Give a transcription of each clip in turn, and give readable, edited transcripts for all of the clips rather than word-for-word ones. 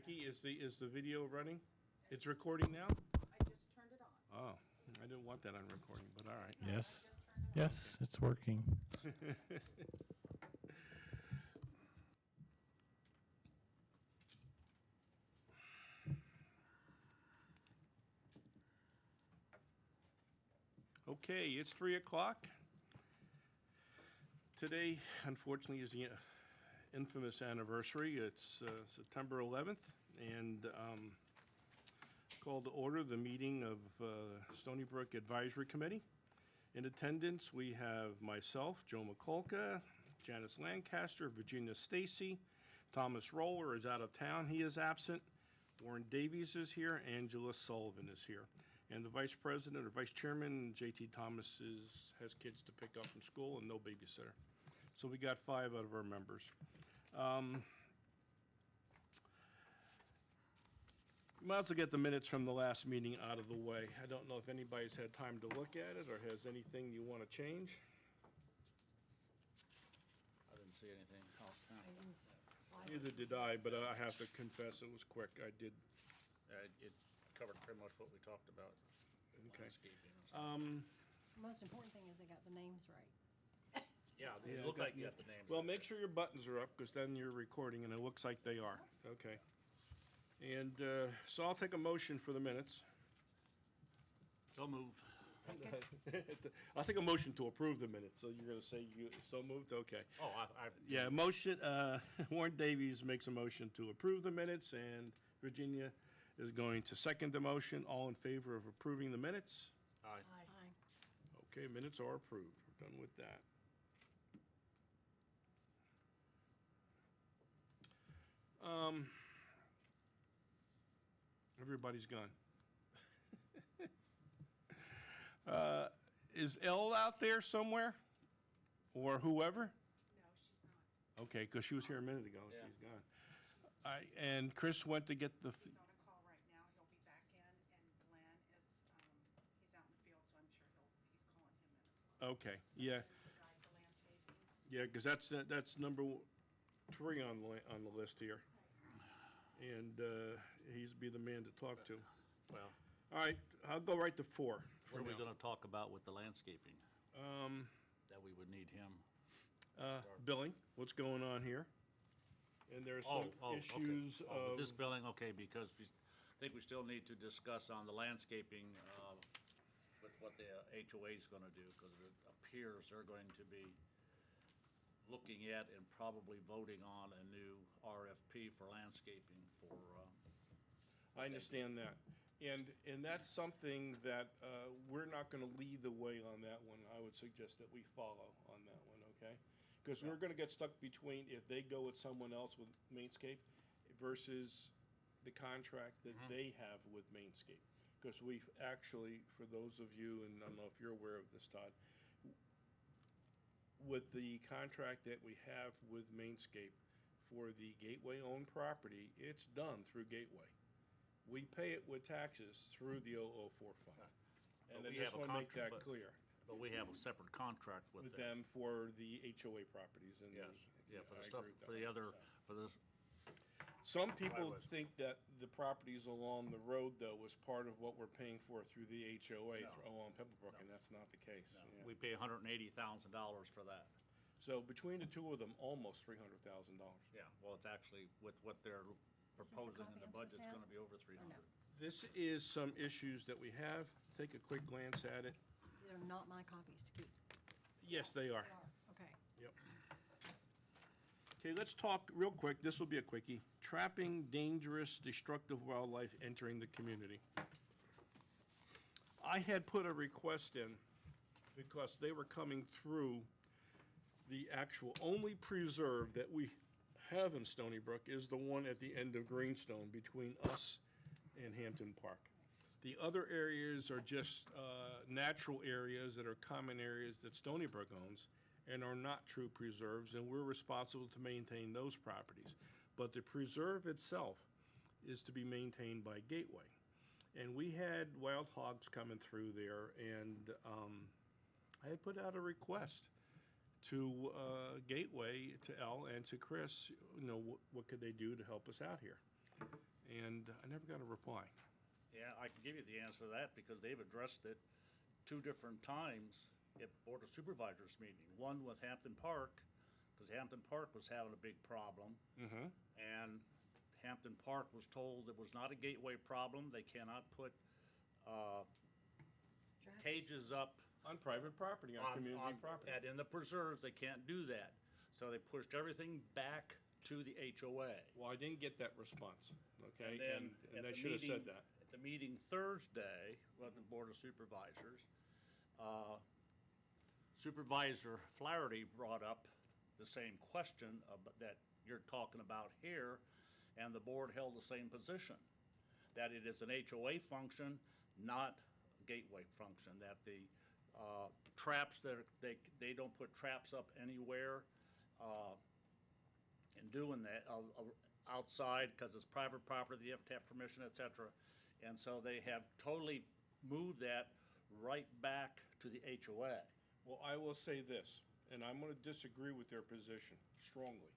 Vicki, is the video running? It's recording now? I just turned it on. Oh, I didn't want that on recording, but all right. Yes. Yes, it's working. Okay, it's 3 o'clock. Today, unfortunately, is the infamous anniversary. It's September 11th, and call to order the meeting of Stoneybrook Advisory Committee. In attendance, we have myself, Joe McCulca, Janice Lancaster, Virginia Stacy, Thomas Roller is out of town, he is absent, Warren Davies is here, Angela Sullivan is here. And the Vice President or Vice Chairman, J.T. Thomas, has kids to pick up from school and no babysitter. So we got 5 out of our members. Might as well get the minutes from the last meeting out of the way. I don't know if anybody's had time to look at it or has anything you want to change. I didn't see anything else. Neither did I, but I have to confess it was quick. I did. It covered pretty much what we talked about. Okay. Landscaping and stuff. The most important thing is they got the names right. Yeah, Yeah, it looked like you got the names. Well, make sure your buttons are up because then you're recording and it looks like they are. Okay. And so I'll take a motion for the minutes. So move. I'll take a motion to approve the minutes. So you're going to say you so moved? Okay. Oh, Yeah, motion, Warren Davies makes a motion to approve the minutes, and Virginia is going to second the motion. All in favor of approving the minutes? Aye. Aye. Okay, minutes are approved. We're done with that. Everybody's gone. Is Elle out there somewhere? Or whoever? No, she's not. Okay, because she was here a minute ago, and Yeah. she's gone. And Chris went to get the, He's on a call right now. He'll be back in, and Glenn is, he's out in the field, so I'm sure he's calling him in as well. okay, yeah, He's the guy for landscaping. yeah, because that's number 3 on the list here. And he's be the man to talk to. Well, All right, I'll go right to 4 what for are we now. gonna talk about with the landscaping? That we would need him. Billing, what's going on here? And there are some Okay. issues With of, this billing, okay, because I think we still need to discuss on the landscaping, with what the HOA is gonna do, because it appears they're going to be looking at and probably voting on a new RFP for landscaping for, I understand that. And that's something that we're not going to lead the way on that one. I would suggest that we follow on that one, okay? Because we're going to get stuck between if they go with someone else with Mainscape versus the contract that they have with Mainscape. Because we've actually, for those of you, and I don't know if you're aware of this, Todd, with the contract that we have with Mainscape for the Gateway-owned property, it's done through Gateway. We pay it with taxes through the 004 fund. And I we just have a want to make contract, that clear but we have a separate contract with with them. them for the HOA properties. And Yes, yeah, for I the stuff, agree with for that. the other, for this, Some people was- think that the properties along the road, though, was part of what we're paying for through the HOA along Pebblebrook, and that's not the case. Yeah. we pay $180,000 for that. So between the two of them, almost $300,000. Yeah, well, it's actually with what they're proposing in copy the I'm supposed to budget's have? gonna be over 300. This is some issues that we have. Take a quick glance at it. They're not my copies to keep. Yes, they are. They are, okay. Yep. Okay, let's talk real quick. This will be a quickie. Trapping dangerous, destructive wildlife entering the community. I had put a request in because they were coming through the actual only preserve that we have in Stoneybrook is the one at the end of Greenstone between us and Hampton Park. The other areas are just natural areas that are common areas that Stoneybrook owns and are not true preserves, and we're responsible to maintain those properties. But the preserve itself is to be maintained by Gateway. And we had wild hogs coming through there, and I had put out a request to Gateway, to Al, and to Chris, what could they do to help us out here? and I never got a reply. Yeah, I can give you the answer to that because they've addressed it 2 different times at Board of Supervisors meeting. One with Hampton Park, because Hampton Park was having a big problem. And Hampton Park was told it was not a gateway problem. They cannot put cages up On private property, on community property. and in the preserves, they can't do that. So they pushed everything back to the HOA. Well, I didn't get that response, okay? And then And at they the should have said meeting- that. At the meeting Thursday with the Board of Supervisors, Supervisor Flaherty brought up the same question that you're talking about here, and the board held the same position, that it is an HOA function, not a gateway function, that the traps, they don't put traps up anywhere in doing that outside, because it's private property, you have to have permission, et cetera. And so they have totally moved that right back to the HOA. Well, I will say this, and I'm gonna disagree with their position strongly,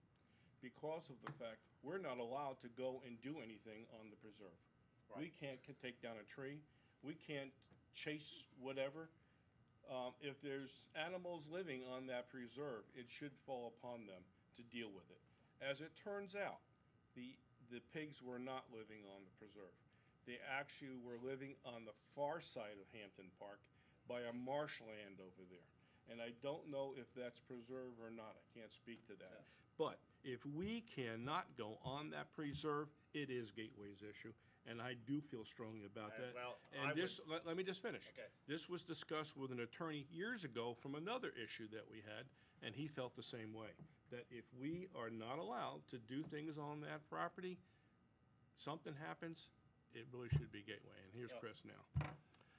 because of the fact we're not allowed to go and do anything on the preserve. We can't take down a tree, we can't chase whatever. If there's animals living on that preserve, it should fall upon them to deal with it. As it turns out, the pigs were not living on the preserve. They actually were living on the far side of Hampton Park by a marshland over there. And I don't know if that's preserve or not, I can't speak to that. But if we cannot go on that preserve, it is Gateway's issue, and I do feel strongly about that. well, And I this, let me just finish. Okay. This was discussed with an attorney years ago from another issue that we had, and he felt the same way. That if we are not allowed to do things on that property, something happens, it really should be Gateway, and here's Yep. Chris now.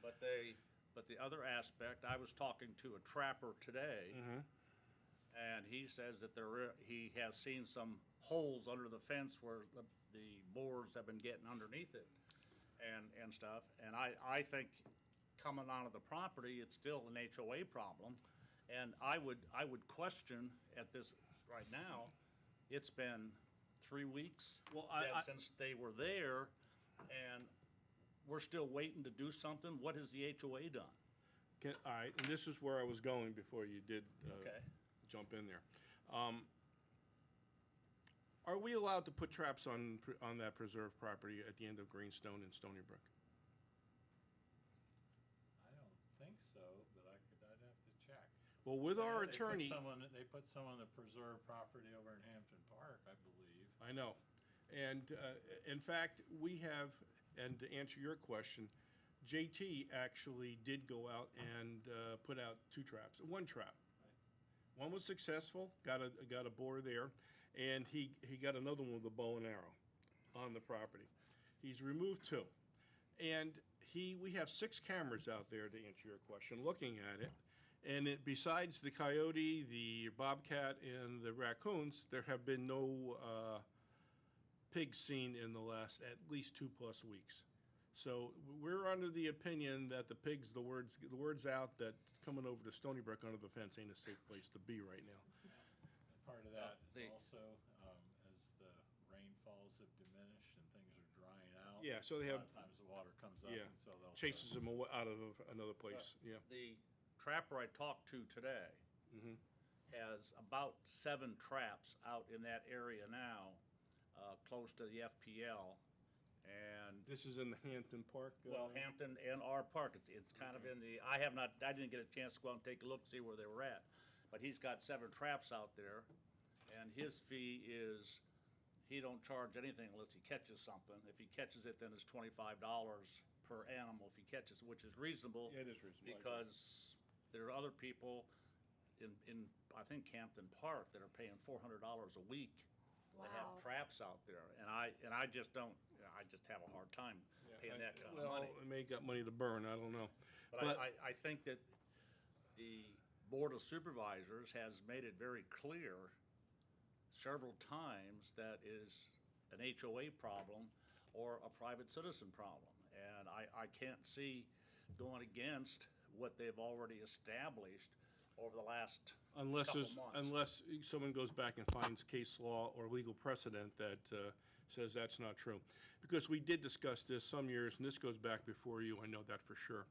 But the other aspect, I was talking to a trapper today, and he says that he has seen some holes under the fence where the boars have been getting underneath it and stuff. And I think coming onto the property, it's still an HOA problem. And I would question at this, right now, it's been 3 weeks Well, since they were there, and we're still waiting to do something. What has the HOA done? All right, and this is where I was going before you did Okay. jump in there. Are we allowed to put traps on that preserve property at the end of Greenstone and Stoneybrook? I don't think so, but I'd have to check. Well, with our They put attorney, They put some on the preserve property over in Hampton Park, I believe. I know, and in fact, we have, and to answer your question, JT actually did go out and put out 2 traps, 1 trap. One was successful, got a boar there, and he got another one with a bow and arrow on the property. He's removed 2. And we have 6 cameras out there, to answer your question, looking at it. And besides the coyote, the bobcat, and the raccoons, there have been no pigs seen in the last at least 2+ weeks. So we're under the opinion that the pigs, the word's out that coming over to Stoneybrook under the fence ain't a safe place to be right now. And part of that is the- also, as the rainfalls have diminished and things are drying out. Yeah, so they A have- lot of times the water comes up Yeah, and so they'll. chases them out of another place, yeah. The trapper I talked to today has about 7 traps out in that area now, close to the FPL. And, This is in the Hampton Park? well, Hampton and our park, it's kind of in the, I didn't get a chance to go out and take a look, see where they were at. But he's got 7 traps out there, and his fee is, he don't charge anything unless he catches something. If he catches it, then it's $25 per animal if he catches, it, which is reasonable. Yeah, it is reasonable, I agree. Because there are other people in I think Hampton Park that are paying $400 a week that have Wow. traps out there, and I just don't, I just have a hard time paying that kind of money. Well, they may got money to burn, I don't know. But I think that the Board of Supervisors has made it very clear several times that is an HOA problem or a private citizen problem. And I can't see going against what they've already established over the last Unless couple there's, months. unless someone goes back and finds case law or legal precedent that says that's not true. Because we did discuss this some years, and this goes back before you, I know that for sure,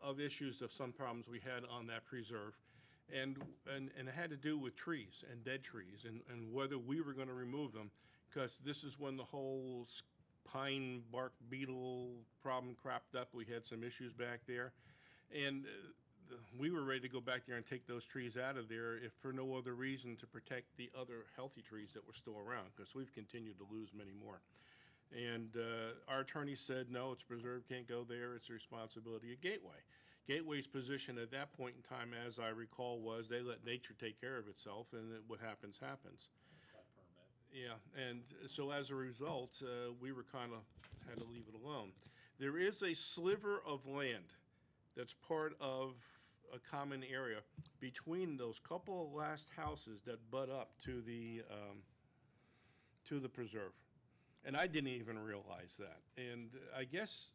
of issues of some problems we had on that preserve. And it had to do with trees and dead trees and whether we were going to remove them, because this is when the whole pine bark beetle problem cropped up. We had some issues back there. And we were ready to go back there and take those trees out of there, if for no other reason to protect the other healthy trees that were still around, because we've continued to lose many more. And our attorney said, no, it's preserved, can't go there, it's the responsibility of Gateway. Gateway's position at that point in time, as I recall, was they let nature take care of itself, and what happens, happens. Yeah, and so as a result, we were kind of had to leave it alone. There is a sliver of land that's part of a common area between those couple of last houses that butt up to the preserve. And I didn't even realize that. And I guess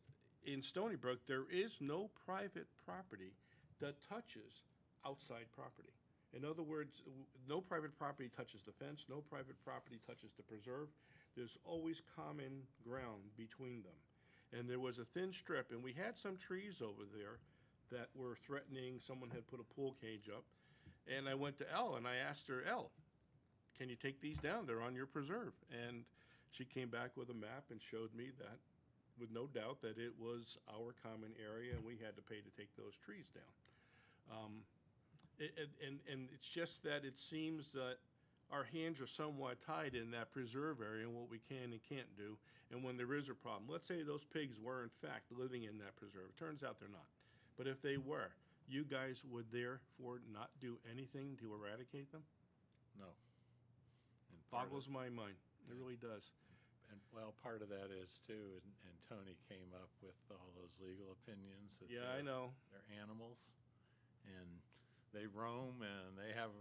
in Stoneybrook, there is no private property that touches outside property. In other words, no private property touches the fence, no private property touches the preserve. There's always common ground between them. And there was a thin strip, and we had some trees over there that were threatening. Someone had put a pool cage up. And I went to Elle, and I asked her, Elle, can you take these down? They're on your preserve. And she came back with a map and showed me that, with no doubt, that it was our common area, and we had to pay to take those trees down. And it's just that it seems that our hands are somewhat tied in that preserve area and what we can and can't do. And when there is a problem, let's say those pigs were in fact living in that preserve. It turns out they're not. But if they were, you guys would therefore not do anything to eradicate them? No. And part Boggles of- my mind. It really does. And, well, part of that is too, and Tony came up with all those legal opinions that Yeah, I know. they're animals, and they roam, and they have,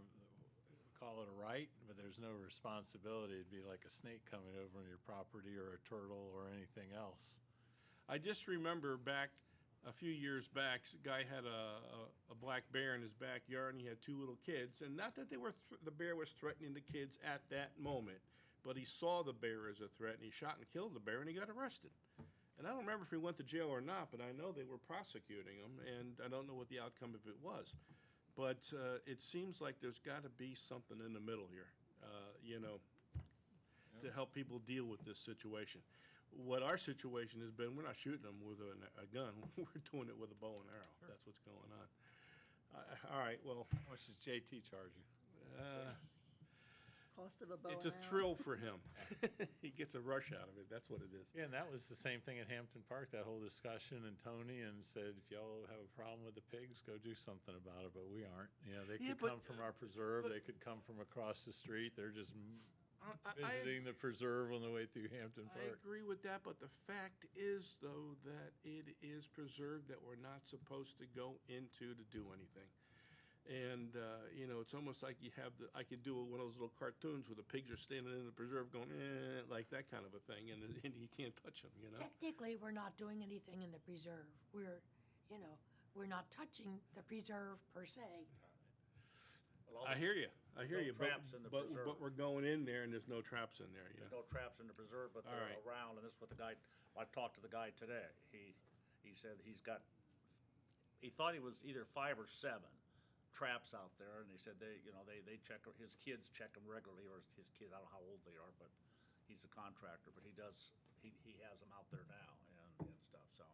call it a right, but there's no responsibility. It'd be like a snake coming over on your property, or a turtle, or anything else. I just remember back a few years back, a guy had a black bear in his backyard, and he had two little kids. And not that the bear was threatening the kids at that moment, but he saw the bear as a threat, and he shot and killed the bear, and he got arrested. And I don't remember if he went to jail or not, but I know they were prosecuting him, and I don't know what the outcome of it was. But it seems like there's got to be something in the middle here, to help people deal with this situation. What our situation has been, we're not shooting them with a gun. We're doing it with a bow and arrow. That's what's going on. All right, well, How much does JT charge you? Cost of a bow it's and a arrow. thrill for him. He gets a rush out of it. That's what it is. Yeah, and that was the same thing at Hampton Park, that whole discussion, and Tony, and said, if y'all have a problem with the pigs, go do something about it, but we aren't. You know, they Yeah, could but- come from our preserve, but- they could come from across the street, they're just I visiting the preserve on the way through Hampton I Park. agree with that, but the fact is, though, that it is preserved, that we're not supposed to go into to do anything. And, it's almost like I could do one of those little cartoons where the pigs are standing in the preserve going, like that kind of a thing, and you can't touch them, Technically, we're not doing anything in the preserve. We're not touching the preserve per se. Well, I hear you, no traps in the preserve. but we're going in there and there's no traps in there, There's no traps in the preserve, but All they're right. around, and this is what the guy, I talked to the guy today. He said he thought he was either 5 or 7 traps out there, and he said they check, his kids check them regularly, or his kids, I don't know how old they are, but he's a contractor, but he has them out there now and stuff, so.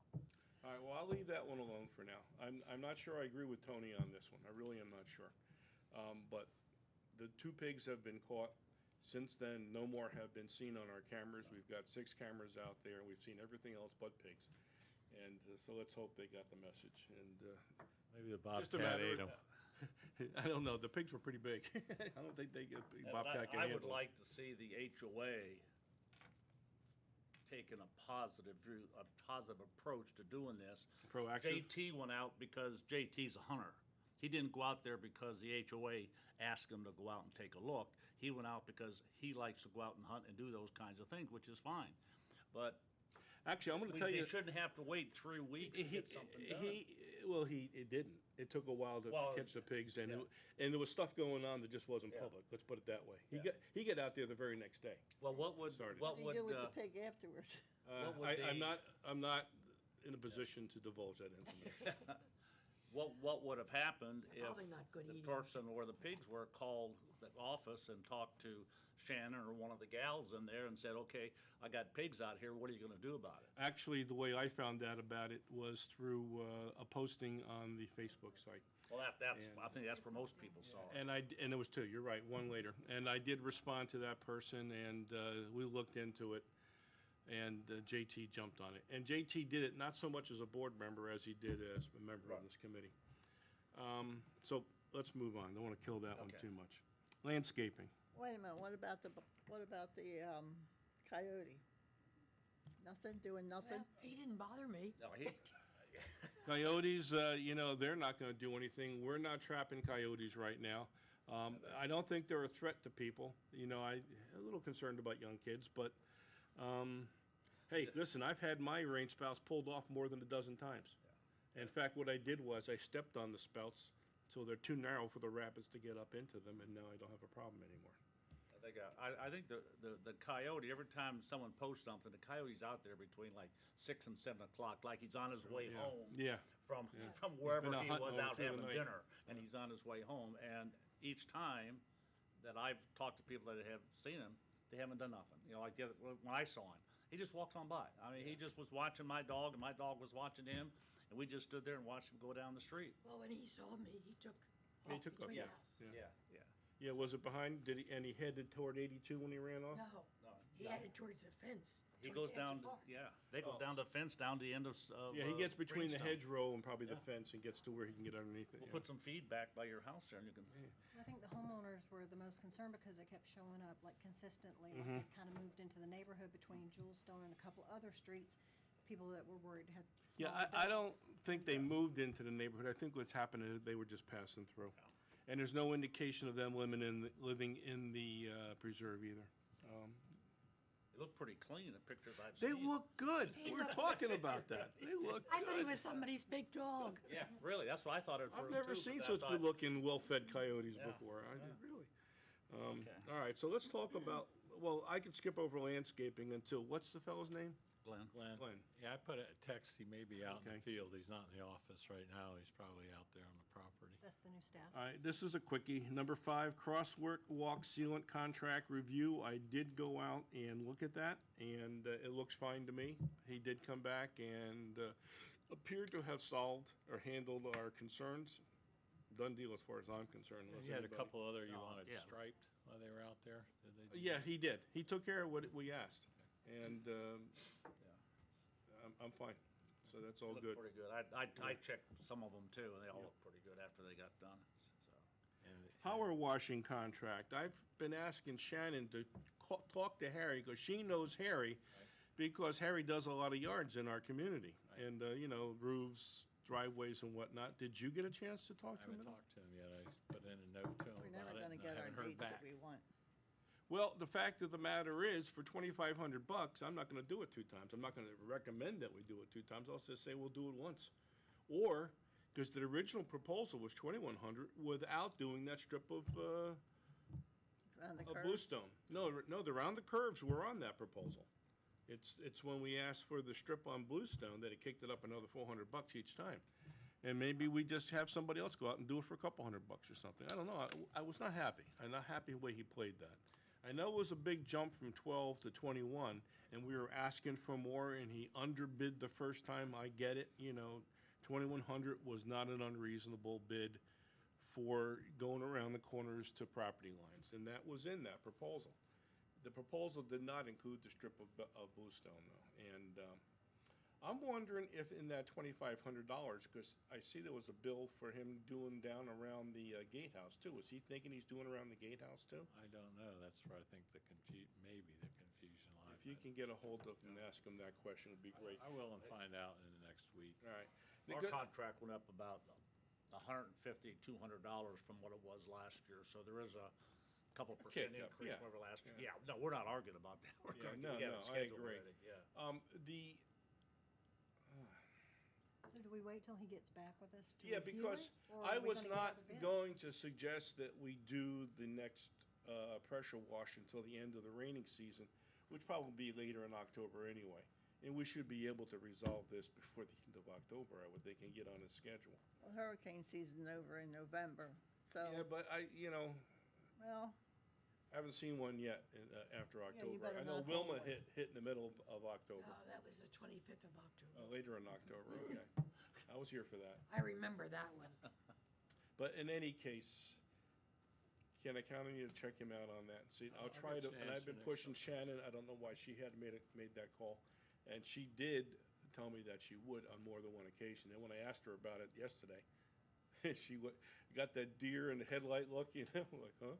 All right, well, I'll leave that one alone for now. I'm not sure I agree with Tony on this one. I really am not sure. But the 2 pigs have been caught. Since then, no more have been seen on our cameras. We've got 6 cameras out there. We've seen everything else but pigs. And so let's hope they got the message. And Maybe the just a Bobcat matter ate of- them. I don't know. The pigs were pretty big. I don't think they get And Bobcat can I handle would them. like to see the HOA taking a positive approach to doing this. Proactive? JT went out because JT's a hunter. He didn't go out there because the HOA asked him to go out and take a look. He went out because he likes to go out and hunt and do those kinds of things, which is fine. But Actually, I'm gonna tell you. They shouldn't have to wait 3 weeks to get something done. It didn't. It took a while to Well, catch the pigs, and yeah. and there was stuff going on that just wasn't Yeah. public. Let's put it that way. Yeah. He got out there the very next day. Well, what would, Started. what What do you would, do with the pig afterwards? What would I'm not in a position to divulge that information. what would have happened if Probably not good the eating. person where the pigs were called the office and talked to Shannon or one of the gals in there and said, okay, I got pigs out here, what are you gonna do about it? Actually, the way I found out about it was through a posting on the Facebook site. Well, that's, And- I think that's where most people saw it. And there was two, you're right, one later. And I did respond to that person, and we looked into it, and JT jumped on it. And JT did it not so much as a board member as he did as a member of this committee. So let's move on, don't want to kill that one Okay. too much. Landscaping. Wait a minute, what about the coyote? Nothing, doing nothing? Well, he didn't bother me. No, Coyotes, they're not going to do anything. We're not trapping coyotes right now. I don't think they're a threat to people. I'm a little concerned about young kids, but hey, listen, I've had my range spouts pulled off more than a dozen times. In fact, what I did was I stepped on the spouts so they're too narrow for the rabbits to get up into them, and now I don't have a problem anymore. I think the coyote, every time someone posts something, the coyote's out there between like 6 and 7 o'clock, like he's on his way home. Yeah. From wherever been out he hunting was all out through the having night. dinner, and he's on his way home. And each time that I've talked to people that have seen him, they haven't done nothing. Like when I saw him, he just walked on by. I mean, he just was watching my dog, and my dog was watching him, and we just stood there and watched him go down the street. Well, when he saw me, he took He off took off, between yeah. the houses. Yeah. Yeah, was it behind? And he headed toward 82 when he ran off? No, he headed towards the fence. He towards goes Hampton down, Park. they go down the fence, down the end of. Yeah, he gets between the Greenstone. hedgerow and probably the Yeah. fence and gets to where he can get underneath it. We'll yeah. put some feedback by your house there, and you can. I think the homeowners were the most concerned because it kept showing up like consistently, Mm-hmm. like it kind of moved into the neighborhood between Jewelstone and a couple other streets. People that were worried had Yeah, smaller I don't dogs. think they moved into the neighborhood. I think what's happened is they were just passing through. And there's no indication of them living in the preserve either. They look pretty clean, the pictures I've They seen. look good. We're talking about that. They look I thought he good. was somebody's big dog. Yeah, really, that's what I thought at first I've never too, seen but such I thought- good-looking, well-fed coyotes Yeah, before. Really. Okay. All right, so let's talk about, well, I could skip over landscaping until, what's the fellow's name? Glenn. Glenn. Yeah, I put a text, he may be out in Okay. the field, he's not in the office right now, he's probably out there on the property. That's the new staff. All right, this is a quickie. Number 5, walk sealant contract review. I did go out and look at that, and it looks fine to me. He did come back and appeared to have solved or handled our concerns. Done deal as far as I'm concerned. unless You had a anybody- couple other you wanted yeah. striped while they were out there? Did they do Yeah, he did. He took care of what we asked, and I'm fine. So that's all Look good. pretty good. I checked some of them too, and they all look pretty good after they got done, so. And- Power washing contract. I've been asking Shannon to talk to Harry because she knows Harry because Harry does a lot of yards in our community and, roofs, driveways and whatnot. Did you get a chance to talk I to him? haven't at all? talked to him yet, I put in a note to him We're never about it, gonna and I get our haven't heard dates that back. we want. Well, the fact of the matter is, for $2,500, I'm not going to do it 2 times. I'm not going to recommend that we do it 2 times. I'll just say we'll do it once. Or, because the original proposal was $2,100 without doing that strip of Around the A curve. bluestone. No, the round the curves were on that proposal. It's when we asked for the strip on bluestone that it kicked it up another $400 each time. And maybe we just have somebody else go out and do it for a couple $100 or something. I don't know. I was not happy. I'm not happy the way he played that. I know it was a big jump from 12 to 21, and we were asking for more, and he underbid the first time. I get it. 2,100 was not an unreasonable bid for going around the corners to property lines, and that was in that proposal. The proposal did not include the strip of bluestone, though, and I'm wondering if in that $2,500, because I see there was a bill for him doing down around the gatehouse too. Is he thinking he's doing around the gatehouse too? I don't know, that's where I think maybe the confusion lies. If you can get a hold of him and ask him that question, would be great. I will and find out in the next week. All right. Our contract went up about $150, $200 from what it was last year, so there is a couple percent kick up, increase yeah. over last year. Yeah, no, we're not arguing about that. We're Yeah, gonna- no, we have it no, I scheduled agree. already, yeah. The So do we wait till he gets back with us to Yeah, review because it, or I are we was gonna get not other bids? going to suggest that we do the next pressure wash until the end of the raining season, which probably be later in October anyway. And we should be able to resolve this before the end of October, I would think, and get on a schedule. Well, hurricane season over in November, so, Yeah, but well, I haven't seen one yet after Yeah, you October. better I know knock on Wilma wood. hit in the middle of October. No, that was the 25th of October. Later in October, okay. I was here for that. I remember that one. But in any case, can I count on you to check him out on that? See, I'll I'll try get to, you and I've been answer next pushing Shannon, I don't know why she hadn't made that call. And she did tell me that she would on more than one occasion. And when I asked her about it yesterday, she got that deer in the headlight look, like, huh?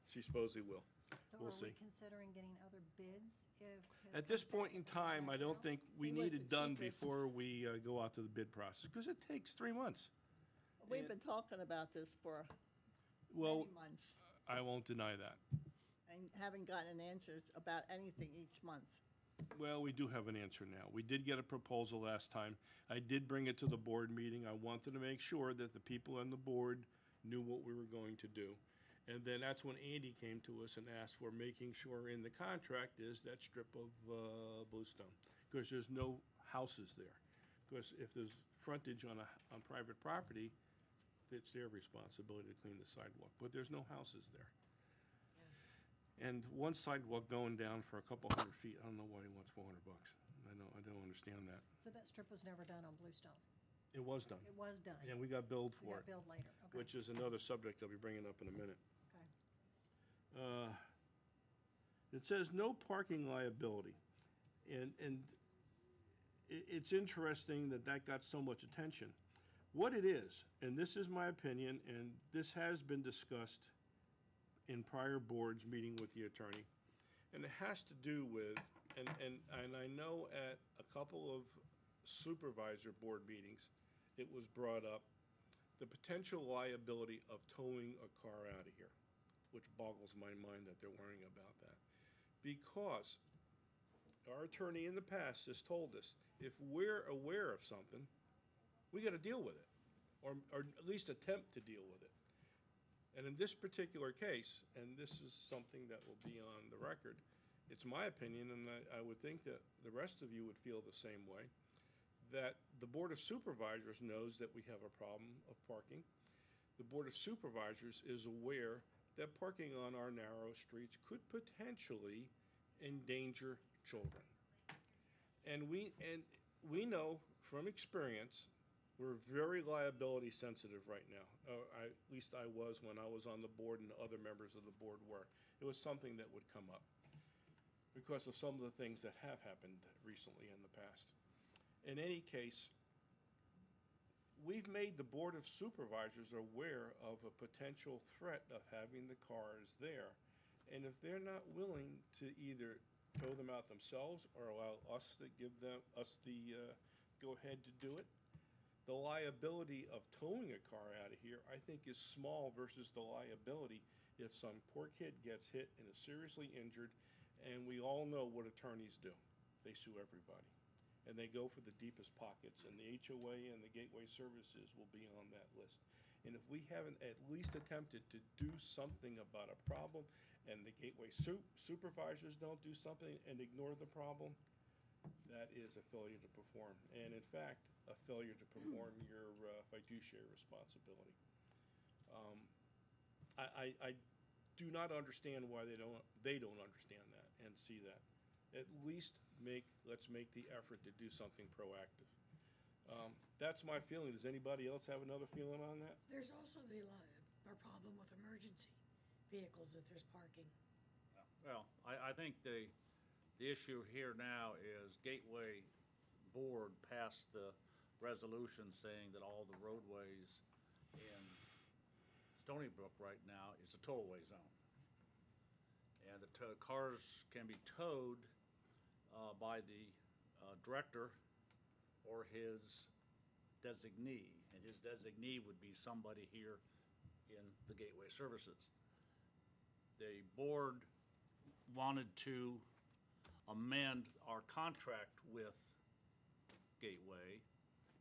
She supposedly will. So We'll are we see. considering getting other bids if? his At this comes back point in with time, I exact don't amount? think we He was need the it done cheapest. before we go out to the bid process, because it takes 3 months. we've been talking about this for Well, many months I won't deny that. and haven't gotten answers about anything each month. Well, we do have an answer now. We did get a proposal last time. I did bring it to the board meeting. I wanted to make sure that the people on the board knew what we were going to do. And then that's when Andy came to us and asked for making sure in the contract is that strip of bluestone, because there's no houses there. Because if there's frontage on private property, it's their responsibility to clean the sidewalk, but there's no houses there. And one sidewalk going down for a couple hundred feet, I don't know why he wants $400. I don't understand that. So that strip was never done on Bluestone? It was done, It was done? and we got billed We for got it, billed later, okay. which is another subject I'll be bringing up in a minute. Okay. It says no parking liability, and it's interesting that got so much attention. What it is, and this is my opinion, and this has been discussed in prior boards meeting with the attorney, and it has to do with, and I know at a couple of supervisor board meetings, it was brought up, the potential liability of towing a car out of here, which boggles my mind that they're worrying about that. Because our attorney in the past has told us, if we're aware of something, we gotta deal with it, or at least attempt to deal with it. And in this particular case, and this is something that will be on the record, it's my opinion, and I would think that the rest of you would feel the same way, that the Board of Supervisors knows that we have a problem of parking. The Board of Supervisors is aware that parking on our narrow streets could potentially endanger children. And we know from experience, we're very liability sensitive right now. At least I was when I was on the board and other members of the board were. It was something that would come up because of some of the things that have happened recently in the past. In any case, we've made the Board of Supervisors aware of a potential threat of having the cars there. And if they're not willing to either tow them out themselves or allow us to give them, the go-ahead to do it, the liability of towing a car out of here, I think, is small versus the liability if some poor kid gets hit and is seriously injured, and we all know what attorneys do. They sue everybody. And they go for the deepest pockets, and the HOA and the Gateway Services will be on that list. And if we haven't at least attempted to do something about a problem, and the Gateway supervisors don't do something and ignore the problem, that is a failure to perform. And in fact, a failure to perform your fiduciary responsibility. I do not understand why they don't understand that and see that. At least let's make the effort to do something proactive. That's my feeling. Does anybody else have another feeling on that? There's also our problem with emergency vehicles if there's parking. Well, I think the issue here now is Gateway Board passed the resolution saying that all the roadways in Stoneybrook right now is a tollway zone. And the cars can be towed by the director or his designee. And his designee would be somebody here in the Gateway Services. The board wanted to amend our contract with Gateway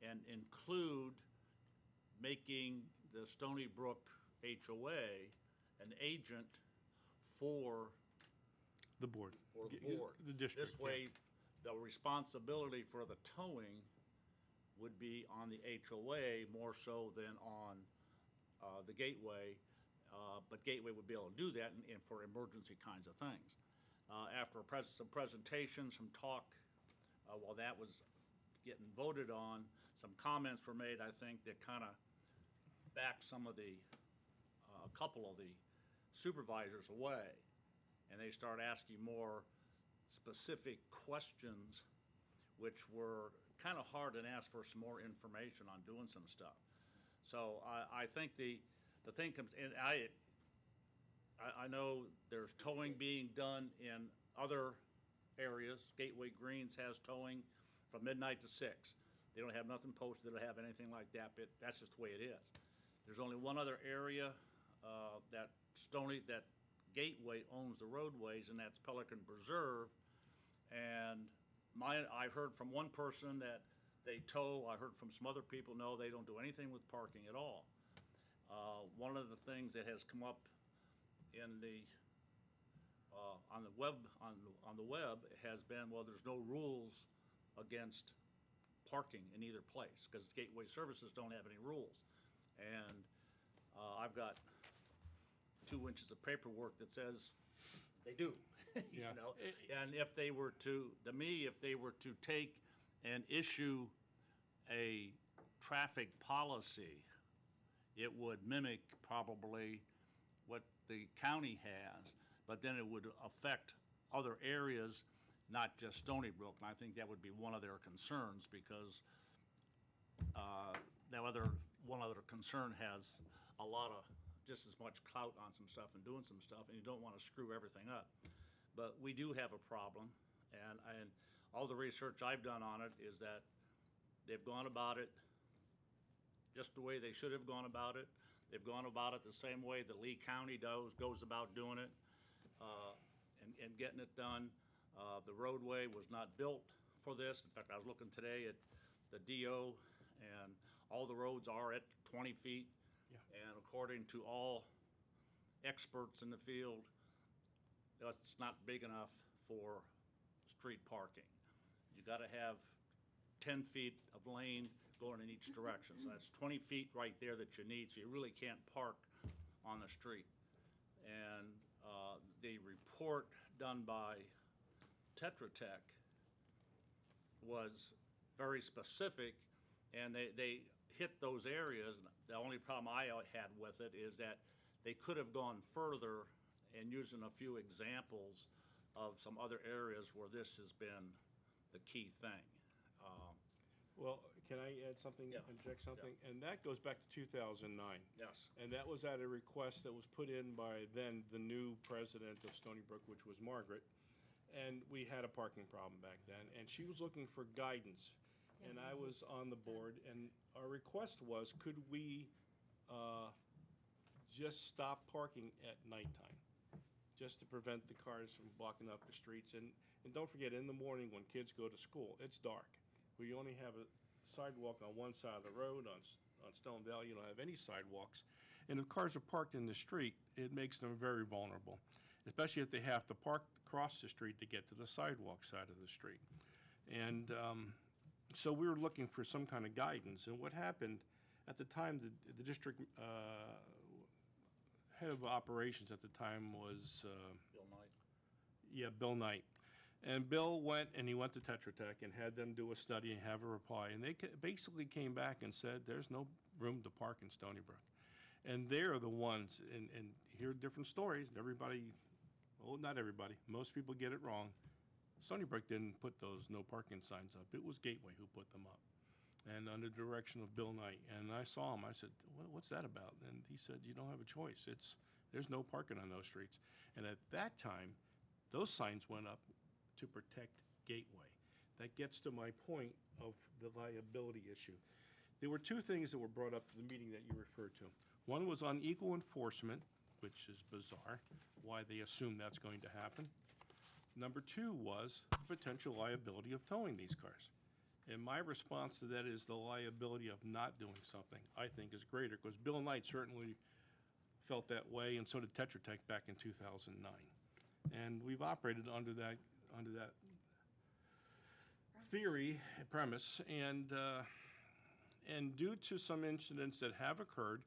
and include making the Stoneybrook HOA an agent for The board. the board. The district. This way, the responsibility for the towing would be on the HOA more so than on the Gateway. But Gateway would be able to do that and for emergency kinds of things. After some presentation, some talk, while that was getting voted on, some comments were made, I think, that kind of backed a couple of the supervisors away. And they start asking more specific questions, which were kind of hard and ask for some more information on doing some stuff. So I think the thing comes, and I know there's towing being done in other areas. Gateway Greens has towing from midnight to 6. They don't have nothing posted, they don't have anything like that, but that's just the way it is. There's only one other area that Gateway owns the roadways, and that's Pelican Preserve. And I heard from one person that they tow. I heard from some other people, no, they don't do anything with parking at all. One of the things that has come up in on the web has been, well, there's no rules against parking in either place because Gateway Services don't have any rules. And I've got 2 inches of paperwork that says they do. You Yeah. know, and if they were to take and issue a traffic policy, it would mimic probably what the county has, but then it would affect other areas, not just Stoneybrook. And I think that would be one of their concerns because one other concern has a lot of just as much clout on some stuff and doing some stuff, and you don't want to screw everything up. But we do have a problem, and all the research I've done on it is that they've gone about it just the way they should have gone about it. They've gone about it the same way that Lee County goes about doing it and getting it done. The roadway was not built for this. In fact, I was looking today at the DO, and all the roads are at 20 feet. Yeah. And according to all experts in the field, that's not big enough for street parking. You gotta have 10 feet of lane going in each direction. So that's 20 feet right there that you need, so you really can't park on the street. And the report done by Tetra Tech was very specific, and they hit those areas. The only problem I had with it is that they could have gone further and using a few examples of some other areas where this has been the key thing. Well, can I add something, Yeah. inject something? And that goes back to 2009. Yes. And that was at a request that was put in by then the new president of Stoneybrook, which was Margaret. And we had a parking problem back then, and she was looking for guidance. And I was on the board, and our request was, could we just stop parking at nighttime? Just to prevent the cars from blocking up the streets. And don't forget, in the morning when kids go to school, it's dark. We only have a sidewalk on one side of the road. On Stone Valley, you don't have any sidewalks. And if cars are parked in the street, it makes them very vulnerable, especially if they have to park across the street to get to the sidewalk side of the street. And so we were looking for some kind of guidance. And what happened at the time, the district head of operations at the time was Bill Knight. yeah, Bill Knight. And Bill went and he went to Tetra Tech and had them do a study and have a reply. And they basically came back and said, there's no room to park in Stoneybrook. And they're the ones, and hear different stories. Everybody, well, not everybody, most people get it wrong. Stoneybrook didn't put those no parking signs up. It was Gateway who put them up. And under the direction of Bill Knight. And I saw him, I said, what's that about? And he said, you don't have a choice. There's no parking on those streets. And at that time, those signs went up to protect Gateway. That gets to my point of the liability issue. There were two things that were brought up to the meeting that you referred to. One was unequal enforcement, which is bizarre, why they assume that's going to happen. Number two was the potential liability of towing these cars. And my response to that is the liability of not doing something, I think, is greater, because Bill Knight certainly felt that way, and so did Tetra Tech back in 2009. And we've operated under that theory, premise, and due to some incidents that have occurred,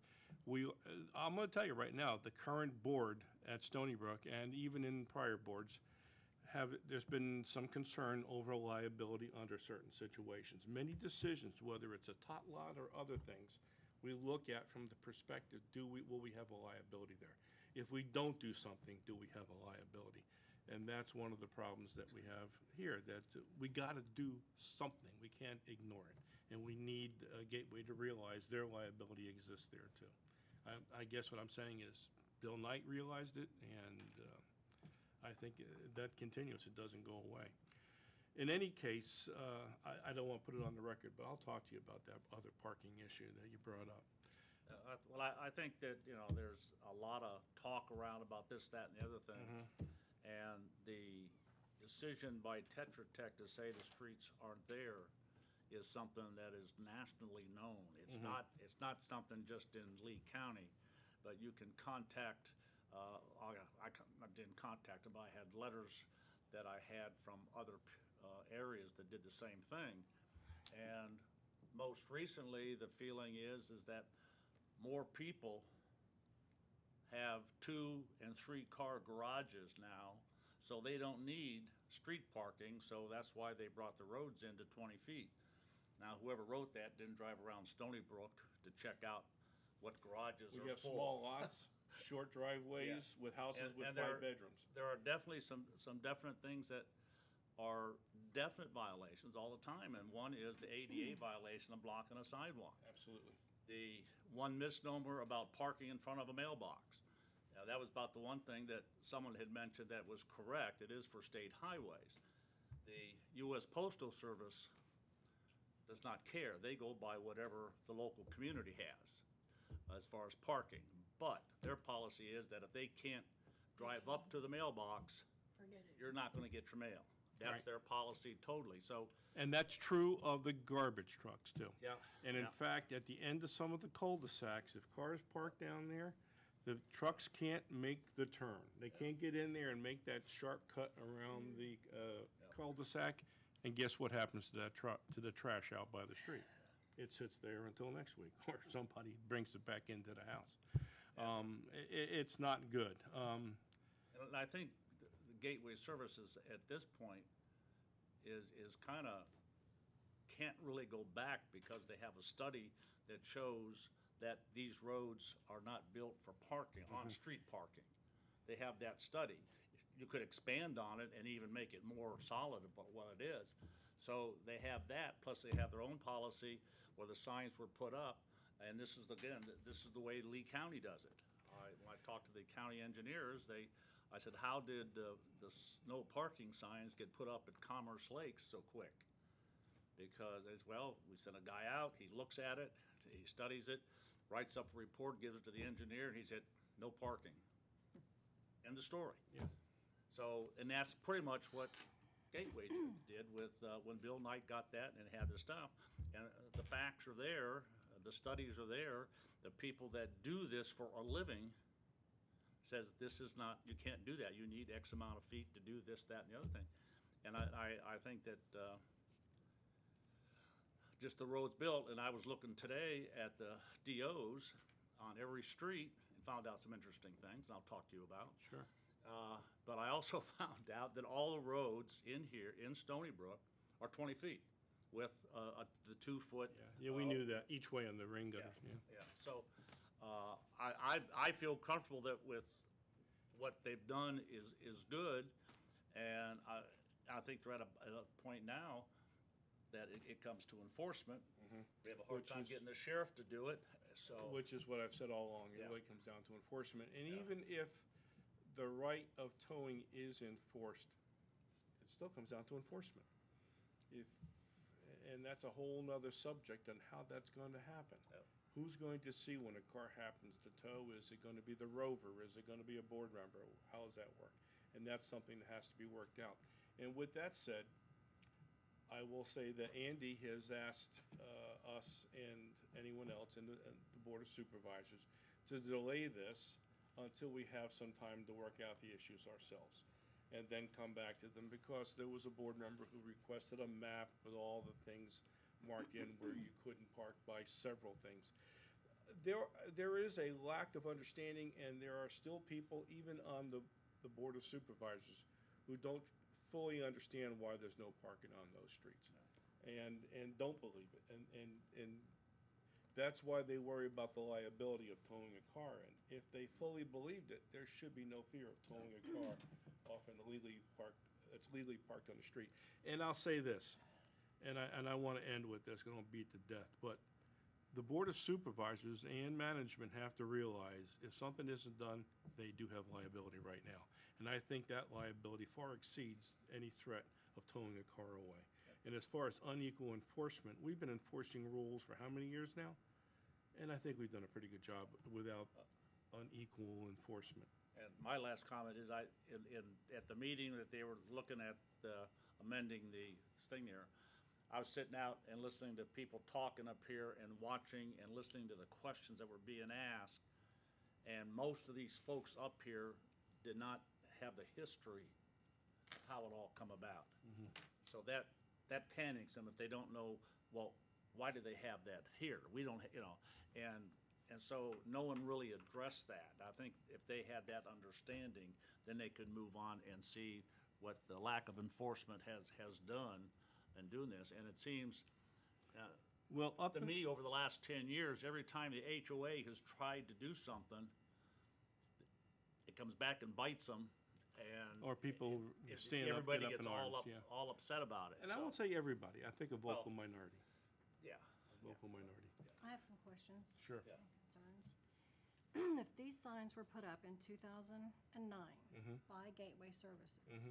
I'm going to tell you right now, the current board at Stoneybrook, and even in prior boards, there's been some concern over liability under certain situations. Many decisions, whether it's a tot lot or other things, we look at from the perspective, will we have a liability there? If we don't do something, do we have a liability? And that's one of the problems that we have here, that we got to do something. We can't ignore it. And we need a Gateway to realize their liability exists there too. I guess what I'm saying is Bill Knight realized it, and I think that continues. It doesn't go away. In any case, I don't want to put it on the record, but I'll talk to you about that other parking issue that you brought up. Well, I think that, there's a lot of talk around about this, that, and the other thing. And the decision by Tetra Tech to say the streets aren't there is something that is nationally known. It's not something just in Lee County, but you can contact, I didn't contact them, but I had letters that I had from other areas that did the same thing. And most recently, the feeling is that more people have 2 and 3 car garages now, so they don't need street parking, so that's why they brought the roads into 20 feet. Now, whoever wrote that didn't drive around Stoneybrook to check out what garages We are have full. small lots, short driveways with houses with 5 bedrooms. There are definitely some definite things that are definite violations all the time, and one is the ADA violation of blocking a sidewalk. Absolutely. The one misnomer about parking in front of a mailbox. Now, that was about the one thing that someone had mentioned that was correct. It is for state highways. The U.S. Postal Service does not care. They go by whatever the local community has as far as parking. But their policy is that if they can't drive up to the mailbox, Forget it. you're not going to get your mail. That's Right. their policy totally. So, And that's true of the garbage trucks too. yeah. And in yeah. fact, at the end of some of the cul-de-sacs, if cars park down there, the trucks can't make the turn. They can't get in there and make that sharp cut around the cul-de-sac. And guess what happens to that truck, to the trash out by the street? It sits there until next week, or somebody brings it back into the house. It's not good. And I think the Gateway Services at this point is kind of can't really go back because they have a study that shows that these roads are not built for parking, on-street parking. They have that study. You could expand on it and even make it more solid about what it is. So they have that, plus they have their own policy where the signs were put up, and this is, again, this is the way Lee County does it. When I talked to the county engineers, I said, how did the no parking signs get put up at Commerce Lakes so quick? Because we sent a guy out, he looks at it, he studies it, writes up a report, gives it to the engineer, and he said, no parking. End the story. Yeah. So, and that's pretty much what Gateway did with, when Bill Knight got that and had the stuff. And the facts are there, the studies are there, the people that do this for a living says this is not, you can't do that. You need X amount of feet to do this, that, and the other thing. And I think that just the roads built, and I was looking today at the DOs on every street and found out some interesting things, and I'll talk to you about. Sure. But I also found out that all the roads in here, in Stoneybrook, are 20 feet with the 2-foot. Yeah, we knew that, each way on the rain gutters, yeah. Yeah, so I feel comfortable that with what they've done is good, and I think they're at a point now that it comes to enforcement. We have a hard Which time is- getting the sheriff to do it, so. Which is what I've said all along, it Yeah. really comes down to enforcement. And even if the right of towing is enforced, it still comes down to enforcement. And that's a whole nother subject on how that's going to happen. Yep. Who's going to see when a car happens to tow? Is it going to be the rover? Is it going to be a board member? How does that work? And that's something that has to be worked out. And with that said, I will say that Andy has asked us and anyone else and the Board of Supervisors to delay this until we have some time to work out the issues ourselves, and then come back to them, because there was a board member who requested a map with all the things marked in where you couldn't park by several things. There is a lack of understanding, and there are still people, even on the Board of Supervisors, who don't fully understand why there's no parking on those streets, and don't believe it, and that's why they worry about the liability of towing a car. And if they fully believed it, there should be no fear of towing a car off an that's legally parked on the street. And I'll say this, and I want to end with this, 'cause I don't beat to death, but the Board of Supervisors and management have to realize if something isn't done, they do have liability right now. And I think that liability far exceeds any threat of towing a car away. And as far as unequal enforcement, we've been enforcing rules for how many years now? And I think we've done a pretty good job without unequal enforcement. And my last comment is at the meeting that they were looking at amending the thing there, I was sitting out and listening to people talking up here and watching and listening to the questions that were being asked. And most of these folks up here did not have the history of how it all come about. So that panics them if they don't know, well, why do they have that here? We don't, and so no one really addressed that. I think if they had that understanding, then they could move on and see what the lack of enforcement has done in doing this. And it seems, Well, up to me, over the last 10 years, every time the HOA has tried to do something, it comes back and bites them, and Or people it- stand up, everybody get up gets in arms, yeah. all upset about it. And I So, won't say everybody, I think a vocal Well- minority, yeah. vocal minority. I have some questions. Sure. Yeah. And concerns. If these signs were put up in 2009 by Gateway Services,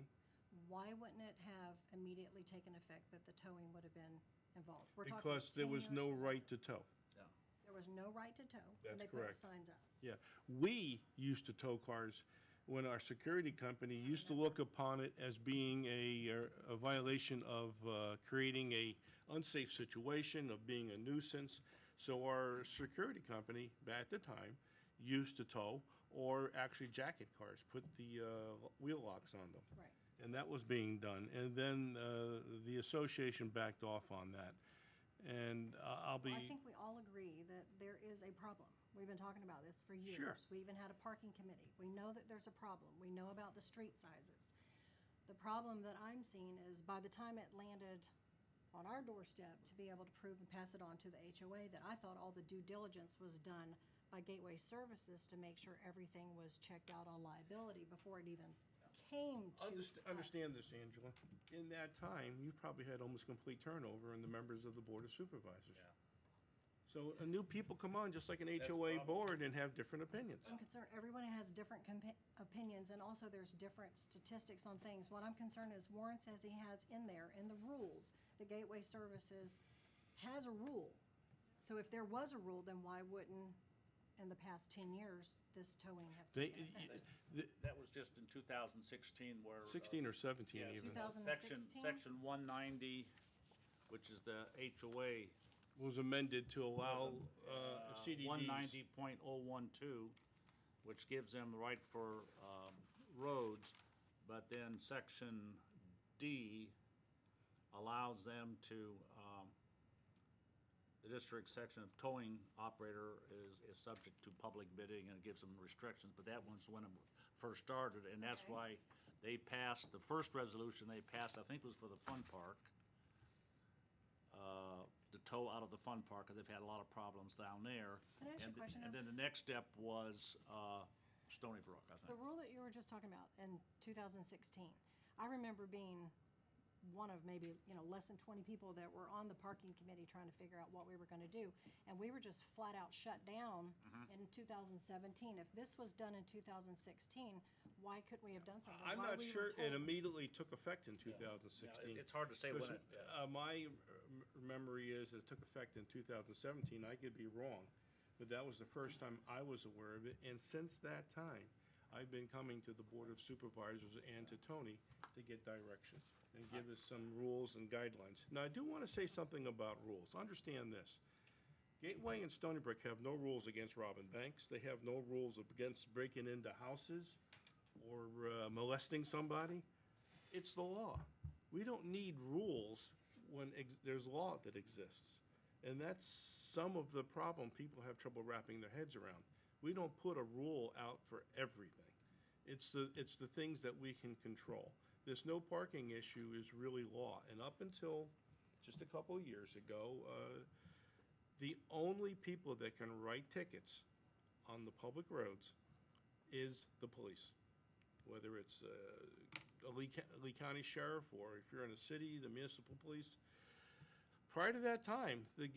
why wouldn't it have immediately taken effect that the towing would have been involved? We're talking Because there 10 was years no from now. right to tow. Yeah. There was no right to tow when That's they put the correct. signs up. Yeah, we used to tow cars when our security company used to look upon it as being a violation of creating a unsafe situation, of being a nuisance. So our security company, at the time, used to tow or actually jacket cars, put the wheel locks on them. Right. And that was being done. And then the association backed off on that. And I'll be. Well, I think we all agree that there is a problem. We've been talking about this for years. Sure. We even had a parking committee. We know that there's a problem. We know about the street sizes. The problem that I'm seeing is by the time it landed on our doorstep to be able to prove and pass it on to the HOA, that I thought all the due diligence was done by Gateway Services to make sure everything was checked out on liability before it even came to Understand us. this, Angela. In that time, you probably had almost complete turnover in the members of the Board of Supervisors. Yeah. So new people come on, just like an the HOA problem. board, and have different opinions. I'm concerned, everyone has different opinions, and also there's different statistics on things. What I'm concerned is Warren says he has in there, in the rules, the Gateway Services has a rule. So if there was a rule, then why wouldn't, in the past 10 years, this towing have They, taken effect? That was just in 2016 where. 16 or 17 yeah, even, 2016? Section 190, which is the HOA. was amended to allow CDDs. 190.012, which gives them the right for roads, but then Section D allows them to, the district section of towing operator is subject to public bidding, and it gives them restrictions, but that was when it first started, and that's Okay. why they passed, the first resolution they passed, I think was for the fun park, to tow out of the fun park, because they've had a lot of problems down there. Can I ask you a And question, And though? then the next step was Stoneybrook, I The think. rule that you were just talking about in 2016, I remember being one of maybe, less than 20 people that were on the parking committee trying to figure out what we were going to do. And we were just flat out shut down in 2017. If this was done in 2016, why couldn't we have done something? I'm Why not we were sure it told- immediately took effect in Yeah, 2016. It's hard to say when it, My memory is it took effect in 2017. I could be wrong, but that was the first time I was aware of it. And since that time, I've been coming to the Board of Supervisors and to Tony to get direction and give us some rules and guidelines. Now, I do want to say something about rules. Understand this. Gateway and Stoneybrook have no rules against robbing banks. They have no rules against breaking into houses or molesting somebody. It's the law. We don't need rules when there's law that exists. And that's some of the problem people have trouble wrapping their heads around. We don't put a rule out for everything. It's the things that we can control. This no parking issue is really law. And up until just a couple of years ago, the only people that can write tickets on the public roads is the police. Whether it's a Lee County Sheriff, or if you're in a city, the municipal police. Prior to that time, the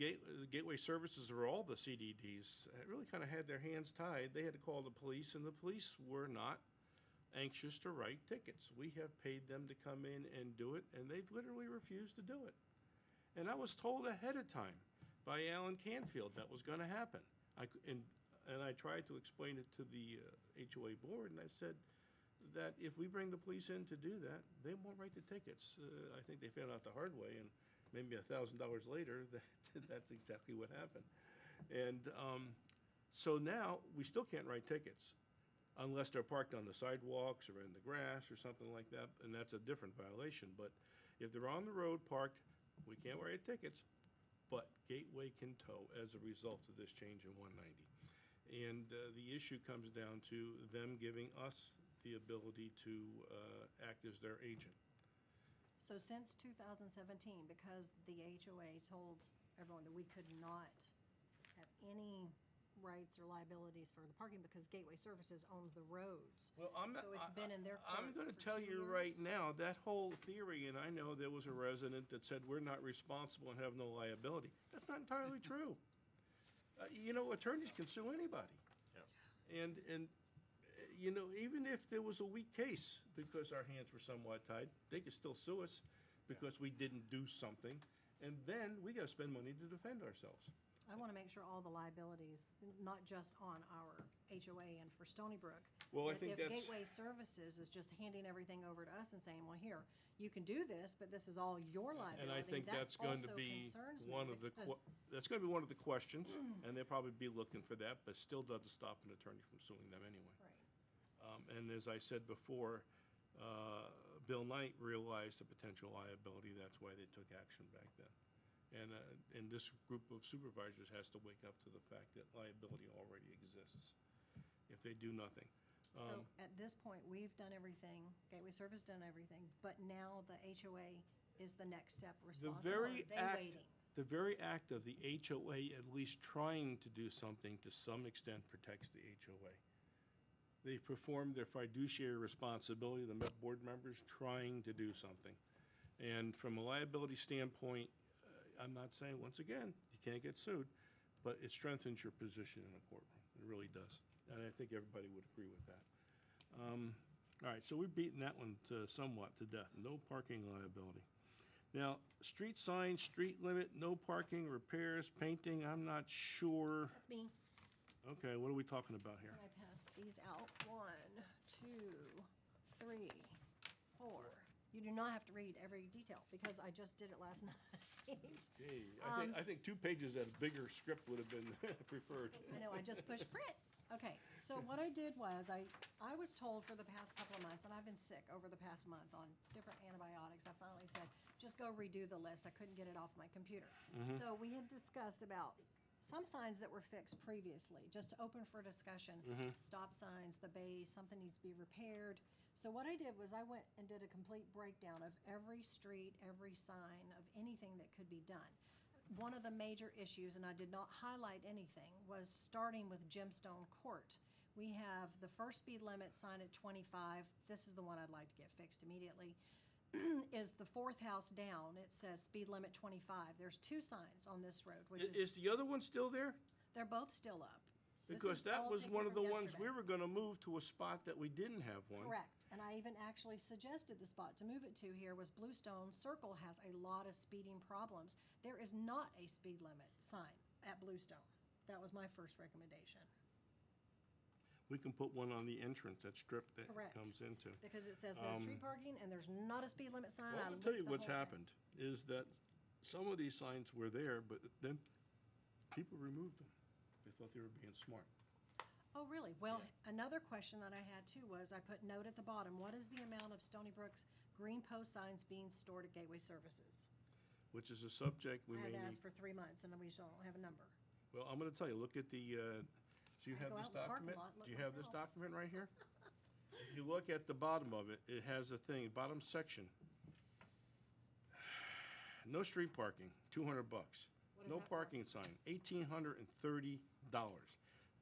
gateway services, or all the CDDs, really kind of had their hands tied. They had to call the police, and the police were not anxious to write tickets. We have paid them to come in and do it, and they've literally refused to do it. And I was told ahead of time by Alan Canfield that was going to happen. And I tried to explain it to the HOA board, and I said that if we bring the police in to do that, they won't write the tickets. I think they found out the hard way, and maybe $1,000 later, that's exactly what happened. And so now, we still can't write tickets unless they're parked on the sidewalks or in the grass or something like that, and that's a different violation. But if they're on the road parked, we can't write tickets, but Gateway can tow as a result of this change in 190. And the issue comes down to them giving us the ability to act as their agent. So since 2017, because the HOA told everyone that we could not have any rights or liabilities for the parking because Gateway Services owns the roads. Well, So it's been in their court I'm going to for tell 2 you years. right now, that whole theory, and I know there was a resident that said we're not responsible and have no liability. That's not entirely true. Attorneys can sue anybody. And even if there was a weak case because our hands were somewhat tied, they could still sue us because we didn't do something. And then we got to spend money to defend ourselves. I want to make sure all the liabilities, not just on our HOA and for Stoneybrook. Well, I that think if that's- Gateway Services is just handing everything over to us and saying, well, here, you can do this, but this is all your liability. And I think that that's going to also be concerns me one of the, because- that's going to be one of the questions, and they'll probably be looking for that, but still doesn't stop an attorney from suing them anyway. Right. And as I said before, Bill Knight realized the potential liability. That's why they took action back then. And this group of supervisors has to wake up to the fact that liability already exists if they do nothing. So at this point, we've done everything, Gateway Service done everything, but now the HOA is the next step responsible. Are they waiting? The very act of the HOA at least trying to do something to some extent protects the HOA. They've performed their fiduciary responsibility, the board members trying to do something. And from a liability standpoint, I'm not saying, once again, you can't get sued, but it strengthens your position in a courtroom. It really does. And I think everybody would agree with that. All right, so we've beaten that one somewhat to death. No parking liability. Now, street signs, street limit, no parking, repairs, painting, I'm not sure. That's me. Okay, what are we talking about here? Can I pass these out? 1, 2, 3, 4. You do not have to read every detail because I just did it last night. Gee, I think 2 pages of bigger script would have been preferred. I know, I just pushed print. Okay, so what I did was, I was told for the past couple of months, and I've been sick over the past month on different antibiotics, I finally said, just go redo the list. I couldn't get it off my computer. So we had discussed about some signs that were fixed previously, just open for discussion. Stop signs, the base, something needs to be repaired. So what I did was I went and did a complete breakdown of every street, every sign, of anything that could be done. One of the major issues, and I did not highlight anything, was starting with Gemstone Court. We have the first speed limit sign at 25. This is the one I'd like to get fixed immediately. Is the 4th house down. It says speed limit 25. There's 2 signs on this road, which Is the other one still there? they're both still up. This Because is that all was taken one of from the ones we yesterday. were gonna move to a spot that we didn't have one. Correct, and I even actually suggested the spot to move it to here was Bluestone Circle has a lot of speeding problems. There is not a speed limit sign at Bluestone. That was my first recommendation. We can put one on the entrance, that strip that it Correct. comes into. Because it says no street parking and there's not a speed limit sign. Well, I I'm gonna tell you looked the what's whole thing. happened, is that some of these signs were there, but then people removed them. They thought they were being smart. Oh, really? Well, another question that I had too was, I put note at the bottom, what is the amount of Stoneybrook's green post signs being stored at Gateway Services? Which is a subject we I may had need. asked for 3 months and we still don't have a number. Well, I'm gonna tell you, look at the, do you I have go this out in the parking document? lot and look Do you have this myself. document right here? If you look at the bottom of it, it has a thing, bottom section. No street parking, $200. What is No that for? parking sign, $1,830.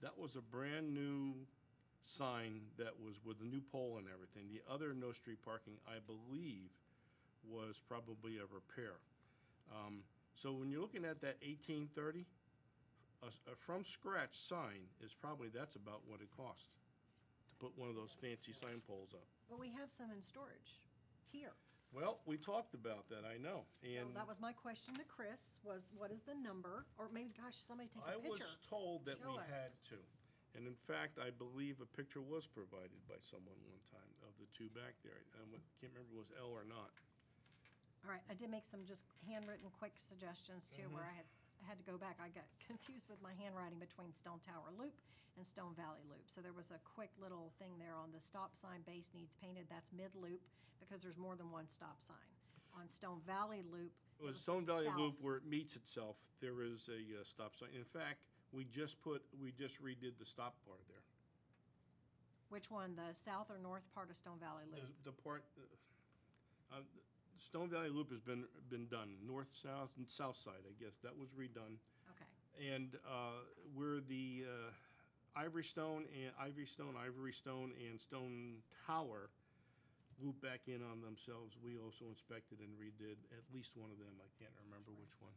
That was a brand-new sign that was with a new pole and everything. The other no street parking, I believe, was probably a repair. So when you're looking at that 1830, a from scratch sign is probably, that's about what it cost to put one of those fancy sign poles up. But we have some in storage here. Well, we talked about that, I know, So and that was my question to Chris, was what is the number? Or maybe, gosh, somebody take I a was picture. told that we Show us. had to. And in fact, I believe a picture was provided by someone one time of the two back there. I can't remember if it was L or not. All right, I did make some just handwritten quick suggestions too, where Mm-hmm. I had to go back. I got confused with my handwriting between Stone Tower Loop and Stone Valley Loop. So there was a quick little thing there on the stop sign base needs painted, that's mid-loop, because there's more than one stop sign. On Stone Valley Loop. it Well, was Stone Valley south. Loop, where it meets itself, there is a stop sign. In fact, we just redid the stop bar there. Which one, the south or north part of Stone Valley Loop? The part, Stone Valley Loop has been done, north, south, and south side, I guess. That was redone. Okay, And where the Ivory Stone, and Stone Tower loop back in on themselves, we also inspected and redid at least one of them. I can't remember which one.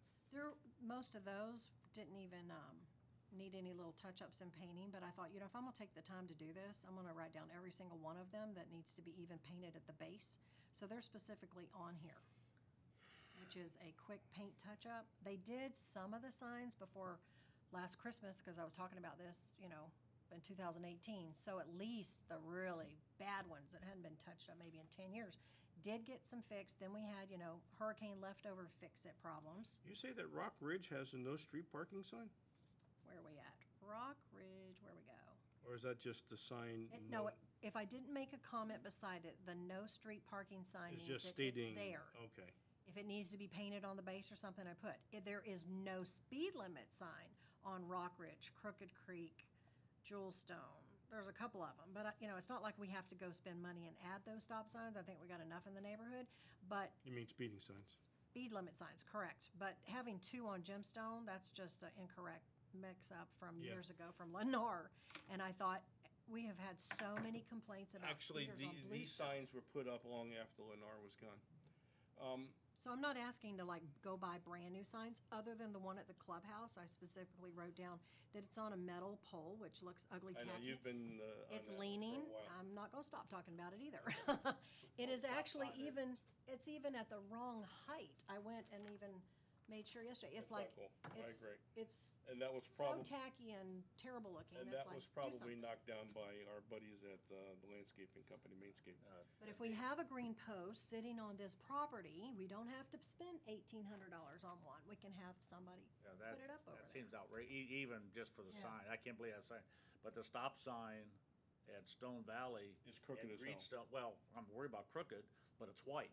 most of those didn't even need any little touch-ups and painting, but I thought, if I'm gonna take the time to do this, I'm gonna write down every single one of them that needs to be even painted at the base. So they're specifically on here, which is a quick paint touch-up. They did some of the signs before last Christmas, because I was talking about this, in 2018. So at least the really bad ones that hadn't been touched up maybe in 10 years did get some fixed. Then we had, hurricane leftover fix-it problems. You say that Rock Ridge has a no street parking sign? Where are we at? Rock Ridge, where we go? Or is that just the sign? No, if I didn't make a comment beside it, the no street parking sign It's means just that stating. it's there. Okay. If it needs to be painted on the base or something, I put. There is no speed limit sign on Rock Ridge, Crooked Creek, Jewelstone. There's a couple of them, but, it's not like we have to go spend money and add those stop signs. I think we got enough in the neighborhood. But You mean speeding signs? speed limit signs, correct. But having 2 on Gemstone, that's just an incorrect mix-up from Yeah. years ago from Lennar. And I thought, we have had so many complaints about Actually, speeders on these Bluestone. signs were put up long after Lennar was gone. So I'm not asking to go buy brand new signs, other than the one at the clubhouse. I specifically wrote down that it's on a metal pole, which looks ugly I know, tacky. you've been on It's that leaning. for a while. I'm not gonna stop talking about it either. It is actually it's even at the wrong height. I went and even made sure yesterday. It's That's like, not cool. I agree. it's And that was so probably, tacky and terrible looking. and It's that like, was do probably something. knocked down by our buddies at the landscaping company, Mainscape. But if we have a green post sitting on this property, we don't have to spend $1,800 on one. We can have somebody Yeah, put it up over that there. seems outrageous, even just for the Yeah. sign. I can't believe that sign. But the stop sign at Stone Valley. It's crooked and as hell. Greenstone, well, I'm worried about crooked, but it's white.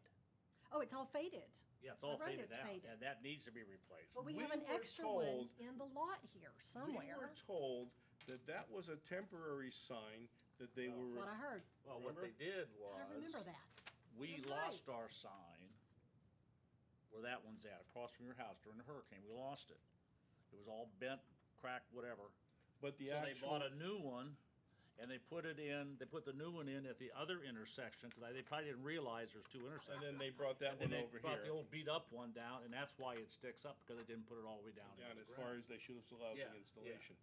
Oh, it's all faded. Yeah, it's all Right, faded it's out, faded. and that needs to be replaced. But we We have an were extra one told- in the lot here We somewhere. were told that that was a temporary sign that they That's were. what I heard. Well, what Remember? they did was. I remember that. We You're lost right. our sign where that one's at, across from your house during the hurricane. We lost it. It was all bent, cracked, whatever. But the So they actual. bought a new one, and they put the new one in at the other intersection, because they probably didn't realize there's 2 intersections. And then they brought that And then one they over brought the here. old beat-up one down, and that's why it sticks up, because they didn't put it all the way down. Down into as the far ground. as they should have still housing Yeah, installation.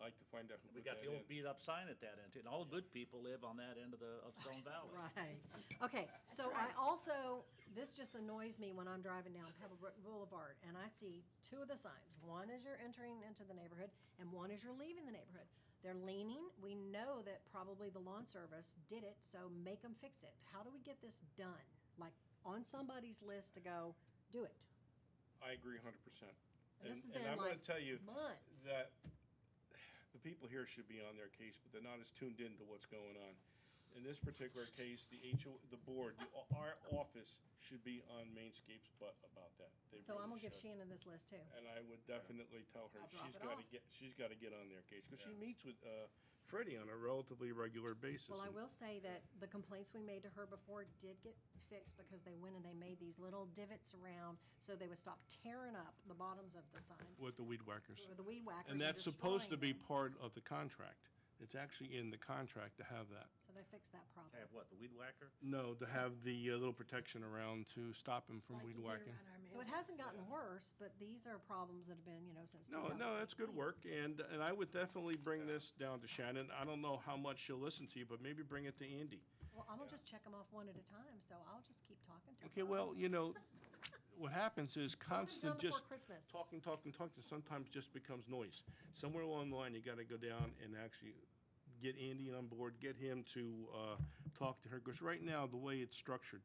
I'd like to find out who We put got that the old in. beat-up sign at that end, too, and all the good people live on that end of Stone Valley. Right. Okay, so I also, this just annoys me when I'm driving down Pebblebrook Boulevard and I see 2 of the signs. One is you're entering into the neighborhood and one is you're leaving the neighborhood. They're leaning. We know that probably the lawn service did it, so make them fix it. How do we get this done? Like, on somebody's list to go, do it. I agree 100%. And this has And been I'm gonna like tell you months. that the people here should be on their case, but they're not as tuned in to what's going on. In this particular case, the board, our office should be on Mainscape's butt about that. They So I'm really gonna give should. Shannon this list too. And I would definitely tell her, I'll drop it off. she's gotta get on their case, because she meets with, Freddie on a relatively regular basis. Well, I and- will say that the complaints we made to her before did get fixed because they went and they made these little divots around so they would stop tearing up the bottoms of the signs With the weed whackers. with the weed whackers. And that's supposed to be destroying them. part of the contract. It's actually in the contract to have that. So they fixed that problem. Have what, the weed whacker? No, to have the little protection around to stop him from Like weed they do whacking. around our So it hasn't gotten worse, but these are problems that have been, since No, 2018. no, that's good work, and I would definitely bring this down to Shannon. I don't know how much she'll listen to you, but maybe bring it to Andy. Well, I'm gonna just check them off one at a time, so I'll just keep talking to her. Okay, well, what happens is constant before just Christmas. talking, sometimes just becomes noise. Somewhere along the line, you gotta go down and actually get Andy on board, get him to, talk to her, because right now, the way it's structured,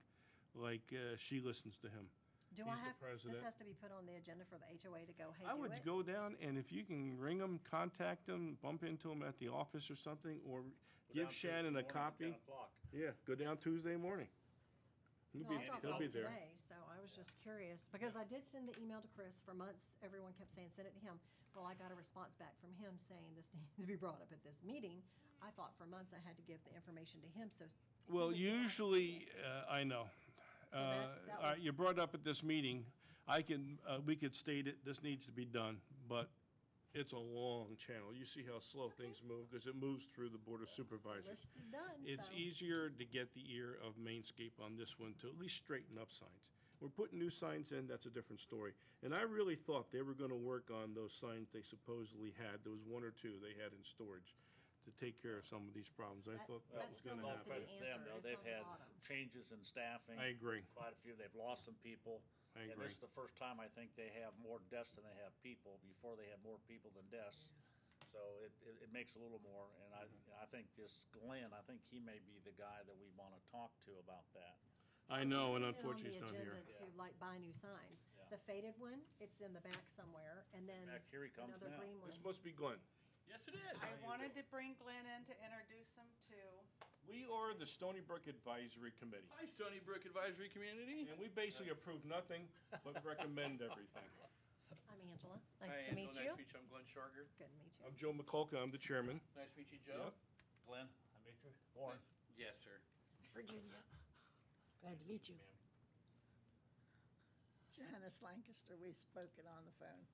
like, she listens to him. Do he's I the have, this president. has to be put on the agenda for the HOA to go, hey, I do would it? go down, and if you can ring them, contact them, bump into them at the office or something, or give Shannon a copy. 10 o'clock. Yeah, go down Tuesday morning. No, I'll drop it He'll off be there. today, so I was just curious, because I did send the email to Chris for months, everyone kept saying, send it to him. Well, I got a response back from him saying this needs to be brought up at this meeting. I thought for months I had to give the information to him, so. Well, usually, I know. So that was- You brought up at this meeting, we could state it, this needs to be done, but it's a long channel. You see how slow things move, because it moves through the Board of Supervisors. List is done, It's so. easier to get the ear of Mainscape on this one to at least straighten up signs. We're putting new signs in, that's a different story. And I really thought they were gonna work on those signs they supposedly had. There was one or two they had in storage to take care of some of these problems. I thought that that was still gonna needs to happen. be Credit to them, answered. though. It's They've on the had bottom. changes in staffing. I agree. Quite a few, they've lost some people. I And agree. this is the first time I think they have more desks than they have people. Before, they had more people than desks. So it makes a little more, and I think this Glenn, I think he may be the guy that we wanna talk to about that. I know, and Put it unfortunately he's not on the here. agenda to like buy new signs. Yeah. The faded one, it's in the back somewhere, and then Back here he comes another now. green one. This must be Glenn. Yes, it is. I wanted to bring Glenn in to introduce him to, We are the Stoneybrook Advisory Committee, Hi, Stoneybrook Advisory Community. and we basically approve nothing but recommend everything. I'm Angela. Hi, Nice to Angela. meet Nice you. to meet you. I'm Glenn Sharger. Good to meet you. I'm Joe McCulca, I'm the chairman. Nice to meet you, Joe. Yep. Glenn, I met you. Warren. Yes, sir. Virginia. Glad to meet you. Janice Lancaster, we've spoken on the phone.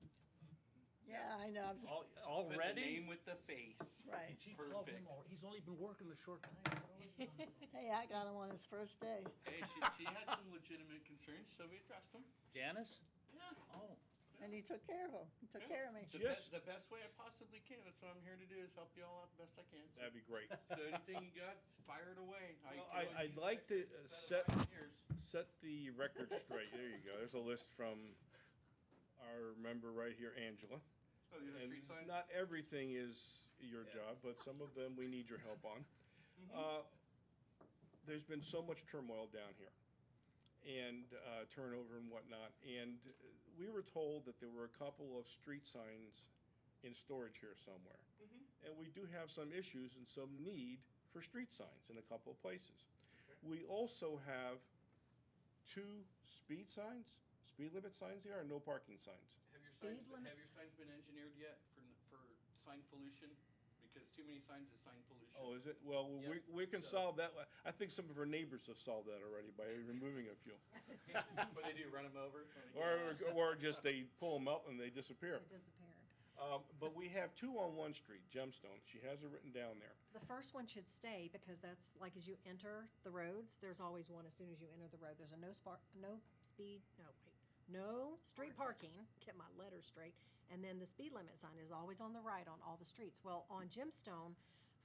Yeah, I know, I was, Put the Already? name with the face. right. She called him, Perfect. he's only been working a short time. Hey, I got him on his first day. Hey, she had some legitimate concerns, so we addressed them. Janice? Yeah. Oh, And he took care of him. He took care of me. The best way I possibly can. That's what I'm here to do, is help you all out the best I can. So, That'd be great. so anything you got, fire it away. Well, can always I'd use like my to set of ears. set the record straight. There you go. There's a list from our member right here, Angela. Oh, these are And street signs? not everything is your job, but some of them we need your help on. There's been so much turmoil down here and turnover and whatnot. And we were told that there were a couple of street signs in storage here somewhere. And we do have some issues and some need for street signs in a couple of places. We also have 2 speed signs, speed limit signs here, and no parking signs. Speed Have limits. your signs been engineered yet for sign pollution? Because too many signs is sign pollution. Oh, is it? Well, Yep. we can So- solve that. I think some of our neighbors have solved that already by removing a few. What they do, run them over? when they get Or just they pull them up and they disappear. It disappeared. But we have 2 on one street, Gemstone. She has it written down there. The first one should stay because that's like as you enter the roads, there's always one as soon as you enter the road. There's a no street parking, get my letters straight. And then the speed limit sign is always on the right on all the streets. Well, on Gemstone,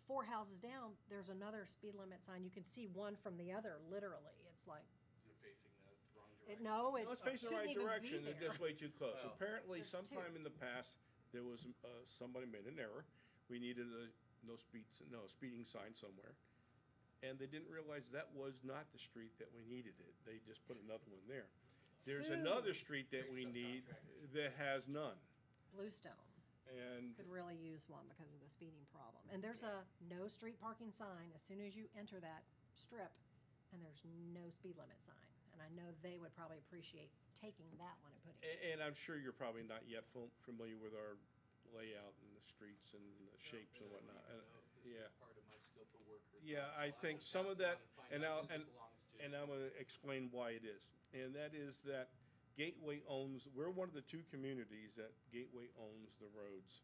4 houses down, there's another speed limit sign. You can see one from the other, literally. It's like, Is it facing the wrong it, direction? no, No, it's facing the right shouldn't even be direction. They're there. just way too close. Oh. Apparently, There's 2. sometime in the past, there was somebody made an error. We needed no speeding sign somewhere. And they didn't realize that was not the street that we needed it. They just put another one there. There's another street that we need that has none. Bluestone And could really use one because of the speeding problem. And there's a no street parking sign as soon as you enter that strip, and there's no speed limit sign. And I know they would probably appreciate taking that one and putting it. and I'm sure you're probably not yet familiar with our layout and the streets and the shapes and whatnot. Yeah. Part of my scope of work. Yeah, report, I so think will some of pass it that, on find and out I'll, whose and, it belongs to. and I'm gonna explain why it is. And that is that Gateway we're one of the two communities that Gateway owns the roads.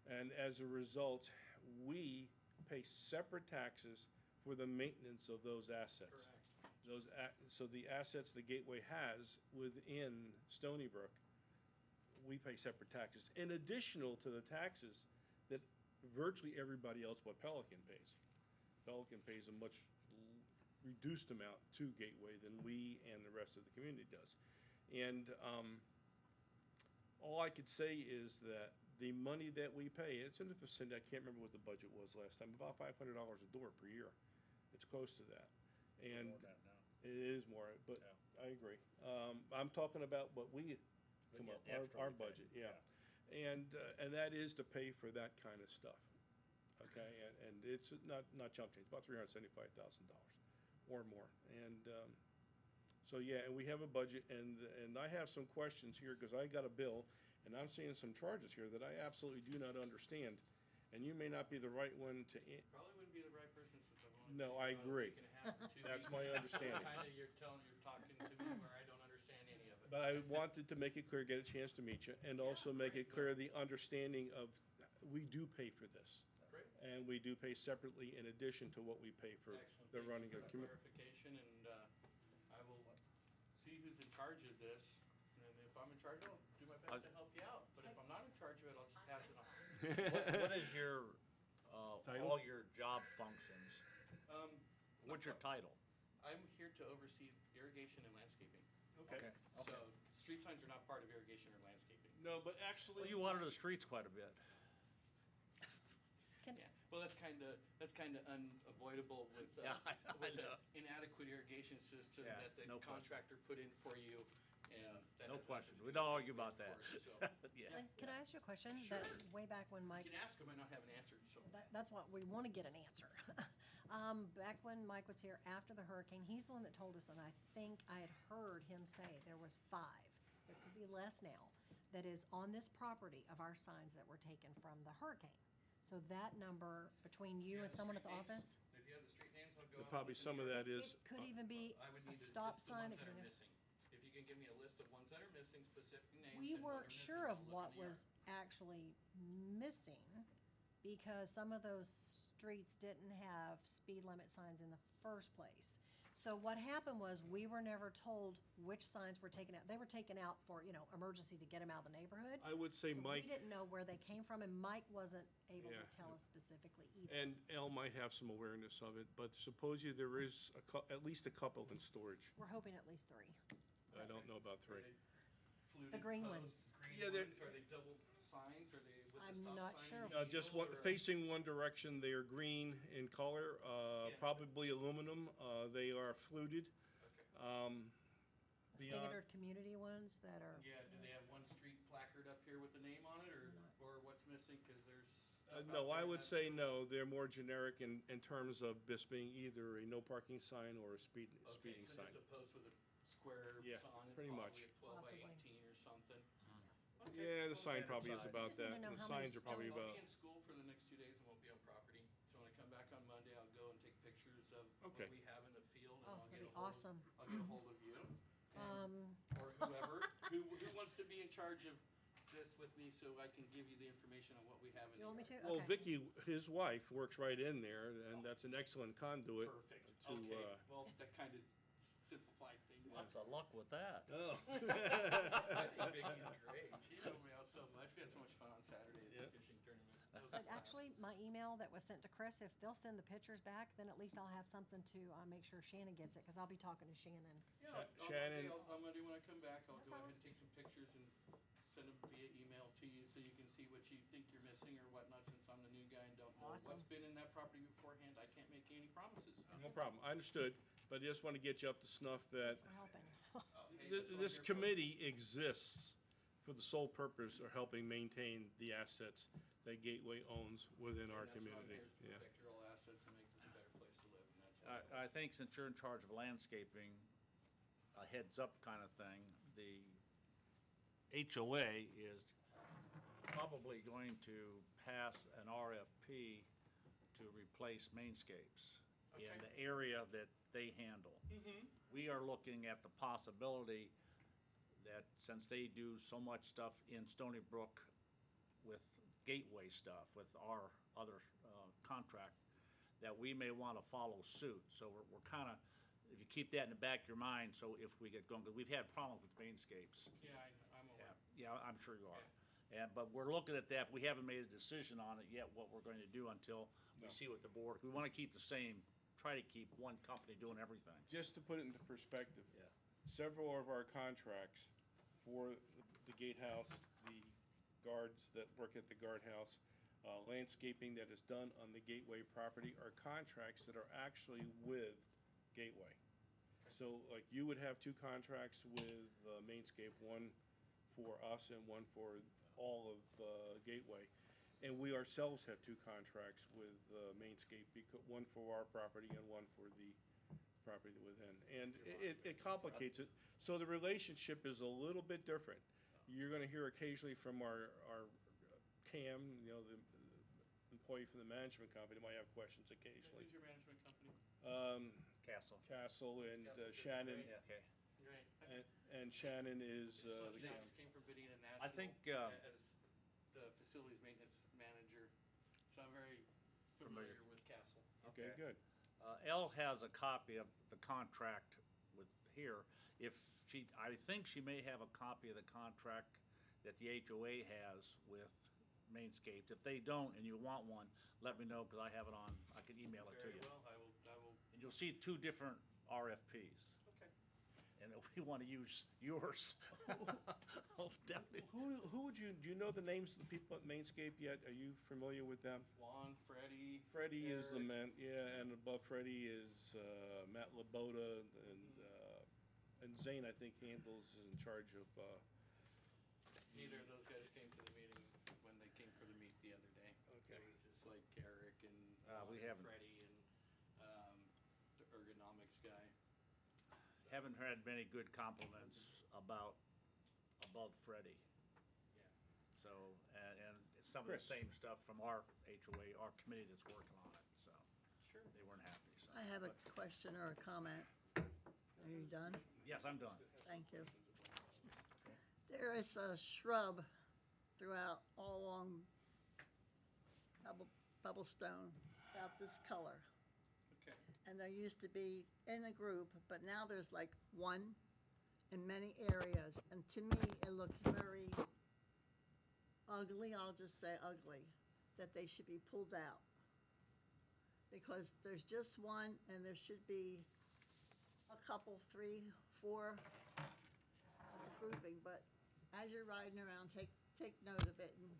And as a result, we pay separate taxes for the maintenance of those assets. So the assets the Gateway has within Stoneybrook, we pay separate taxes, in additional to the taxes that virtually everybody else but Pelican pays. Pelican pays a much reduced amount to Gateway than we and the rest of the community does. And all I could say is that the money that we pay, it's in the vicinity, I can't remember what the budget was last time, about $500 a door per year. It's close to that. And More than that now. it is more, but Yeah. I agree. I'm talking about what we come Yeah, up, the extra our we pay, budget, yeah. And that is to pay for that kind of stuff, okay? And it's not chump change, about $375,000 or more. And so, yeah, and we have a budget, and I have some questions here, because I got a bill, and I'm seeing some charges here that I absolutely do not understand. And you may not be the right one to, Probably wouldn't be the right person since I've only. No, been I about a agree. week and a half or 2 That's weeks. my understanding. Kinda you're talking to me where I don't understand any of it. but I wanted to make it clear, get a chance to meet you, and also make it clear the understanding of, we do pay for this. Great. And we do pay separately in addition to what we pay for Excellent. the Thank you running for of that community. clarification, and I will see who's in charge of this. And if I'm in charge, I'll do my best to help you out. But if I'm not in charge of it, I'll just pass it on. What is your, Title? all your job functions? Um, What's your title? I'm here to oversee irrigation and landscaping. Okay. So street signs are not part of irrigation or landscaping. No, but actually. Well, you water the streets quite a bit. Yeah, well, that's kinda unavoidable with, Yeah, I with know. an inadequate irrigation system Yeah, that the no question. contractor put in for you, and that No has question. nothing to We do don't with argue the about that. report, So, Yeah. Like, can I ask you a question? That way back when Mike, you can ask, I might not have an answer, so. that's what, we want to get an answer. Back when Mike was here after the hurricane, he's the one that told us, and I think I had heard him say there was 5, there could be less now, that is on this property of our signs that were taken from the hurricane. So that number between you and someone at the office, If you have the street names, I'll go out. Probably and some of look that in is, it could even be I would a need to, stop the sign. ones It that could are be- missing. If you can give me a list of ones that are missing, specific names. We and what weren't are missing, sure of I'll look what in the was yard. actually missing because some of those streets didn't have speed limit signs in the first place. So what happened was we were never told which signs were taken out. They were taken out for, emergency to get them out of the neighborhood. I would say So Mike, we didn't know where they came from, and Mike wasn't able to Yeah. tell us specifically either. and Elle might have some awareness of it, but supposedly there is at least a couple in storage. We're hoping at least 3. I don't know about 3. Are they fluted The green posts, ones. Green Yeah, they're- ones, are they double signs, are they with the I'm stop not sign sure. in the Just middle, one, or- facing one direction, they are green in color, Yeah. probably aluminum, they are fluted. Okay. The beyond- standard community ones that are, Yeah, do they have one street placard up here with the name on it, or what's missing, cause there's stuff No, out I there would that- say no, they're more generic in terms of this being either a no parking sign or a speeding Okay, so sign. just a post with a square Yeah, on it, pretty much. probably a 12 by Possibly. 18 or something. Yeah, the sign Standard probably is size. about Just need to that, know the how many signs are probably I'll about, be in school for the next 2 days and won't be on property, so when I come back on Monday, I'll go and take pictures of Okay. what we have in the field, and oh, I'll that'd get be a hold, awesome. I'll get a hold of you, or whoever, who wants to be in charge of this with me, so I can give you the information on what we have in Do you want me the to? well, Okay. Vicky, his wife, works right in there, and that's an excellent conduit. Perfect, to, okay, well, that kind of simplified things. Lots of luck with that. Oh. I think Vicky's great, she helped me out so much, we had so much fun on Saturday at Yeah. the fishing tournament. That was But a blast. actually, my email that was sent to Chris, if they'll send the pictures back, then at least I'll have something to make sure Shannon gets it, because I'll be talking to Shannon. Yeah, on Shannon- Monday, on Monday when I come back, I'll No go ahead problem. and take some pictures and send them via email to you so you can see what you think you're missing or whatnot, since I'm the new guy and don't know Awesome. what's been in that property beforehand. I can't make any promises. No problem, I understood, but I just want to get you up to snuff that For helping. Oh, hey, that's what I'm this here for. committee exists for the sole purpose of helping maintain the assets that Gateway owns within our And that's what I'm community. here is to Yeah. protect your all assets and make this a better place to live, and that's what I think since you're in charge of landscaping, a heads-up kind of thing, the HOA is probably going to pass an RFP to replace Mainscapes in Okay. the area that they handle. We are looking at the possibility that since they do so much stuff in Stoneybrook with Gateway stuff, with our other contract, that we may want to follow suit. So we're kind of, if you keep that in the back of your mind, so if we get going, because we've had problems with Mainscapes. Yeah, I'm aware. Yeah, I'm sure you are. But we're looking at that, we haven't made a decision on it yet, what we're going to do until we see what the board, we want to keep the same, try to keep one company doing everything. Just to put it into perspective. Yeah. Several of our contracts for the gatehouse, the guards that work at the guardhouse, landscaping that is done on the Gateway property are contracts that are actually with Gateway. So like you would have two contracts with Mainscape, one for us and one for all of Gateway. And we ourselves have two contracts with Mainscape, one for our property and one for the property within. And it complicates it. So the relationship is a little bit different. You're gonna hear occasionally from our CAM, you know, the employee from the management company might have questions occasionally. Who's your management company? Castle. Castle and Castle, Shannon, great. Yeah, okay. Right. and Shannon is So the you know, I CAM. just came from Medina National. I think, as the facilities maintenance manager, so I'm very familiar with Castle. Okay, good. Elle has a copy of the contract with here. If she, I think she may have a copy of the contract that the HOA has with Mainscaped. If they don't and you want one, let me know, because I have it on, I can email it to Very you. well, I will, And you'll see two different RFPs. okay. And if we want to use yours, oh, definitely. Who would you, do you know the names of the people at Mainscape yet? Are you familiar with them? Juan, Freddie. Freddie is the Eric. man, yeah, and above Freddie is Matt Laboda, and Zane, I think, is in charge of, Neither of those guys came to the meeting when they came for the meet the other day. Okay. It was just like Eric and We Juan and haven't- Freddie and the ergonomics guy. Haven't had many good compliments above Freddie. Yeah. So, and some of the Chris. same stuff from our HOA, our committee that's working on it, so. Sure. They weren't happy, so. I have a but- question or a comment. Are you done? Yes, I'm done. Thank you. There is a shrub throughout all along Bubblestone about this color. Okay. And there used to be in a group, but now there's like one in many areas. And to me, it looks very ugly, I'll just say ugly, that they should be pulled out. Because there's just one and there should be a couple, 3, 4 of the grouping. But as you're riding around, take note of it. And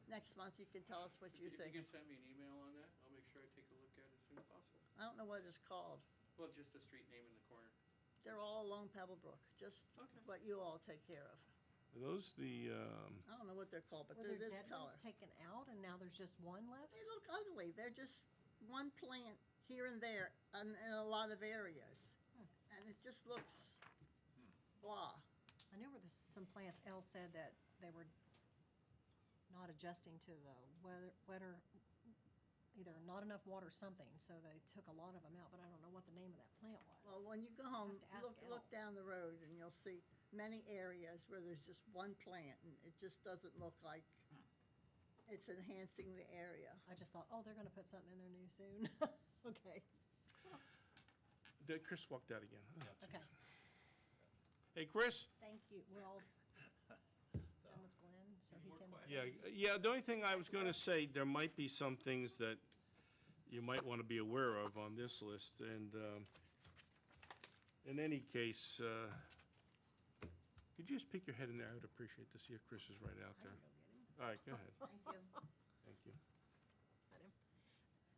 next month you can tell us what you If think. you can send me an email on that, I'll make sure I take a look at it as soon as possible. I don't know what it's called. Well, just a street name in the corner. They're all along Pebblebrook, just Okay. what you all take care of. are those the, I don't know what they're called, but Were they're there this dead color. ones taken out and now there's just one left? They look ugly. They're just one plant here and there in a lot of areas. And it just looks blah. I knew where some plants, Elle said that they were not adjusting to the wetter, either not enough water or something, so they took a lot of them out, but I don't know what the name of that plant was. Well, when you go home, have to ask look Elle. down the road and you'll see many areas where there's just one plant and it just doesn't look like it's enhancing the area. I just thought, oh, they're gonna put something in there new soon. Okay, did Chris walked out again? Oh, okay, Hey, Chris? thank you. We're all done with Glenn, so he More can. questions? Yeah, the only thing I was gonna say, there might be some things that you might wanna be aware of on this list, and, in any case, could you just peek your head in there? I would appreciate to see if Chris is right out there. All right, go ahead. Thank you. Thank you. Got him.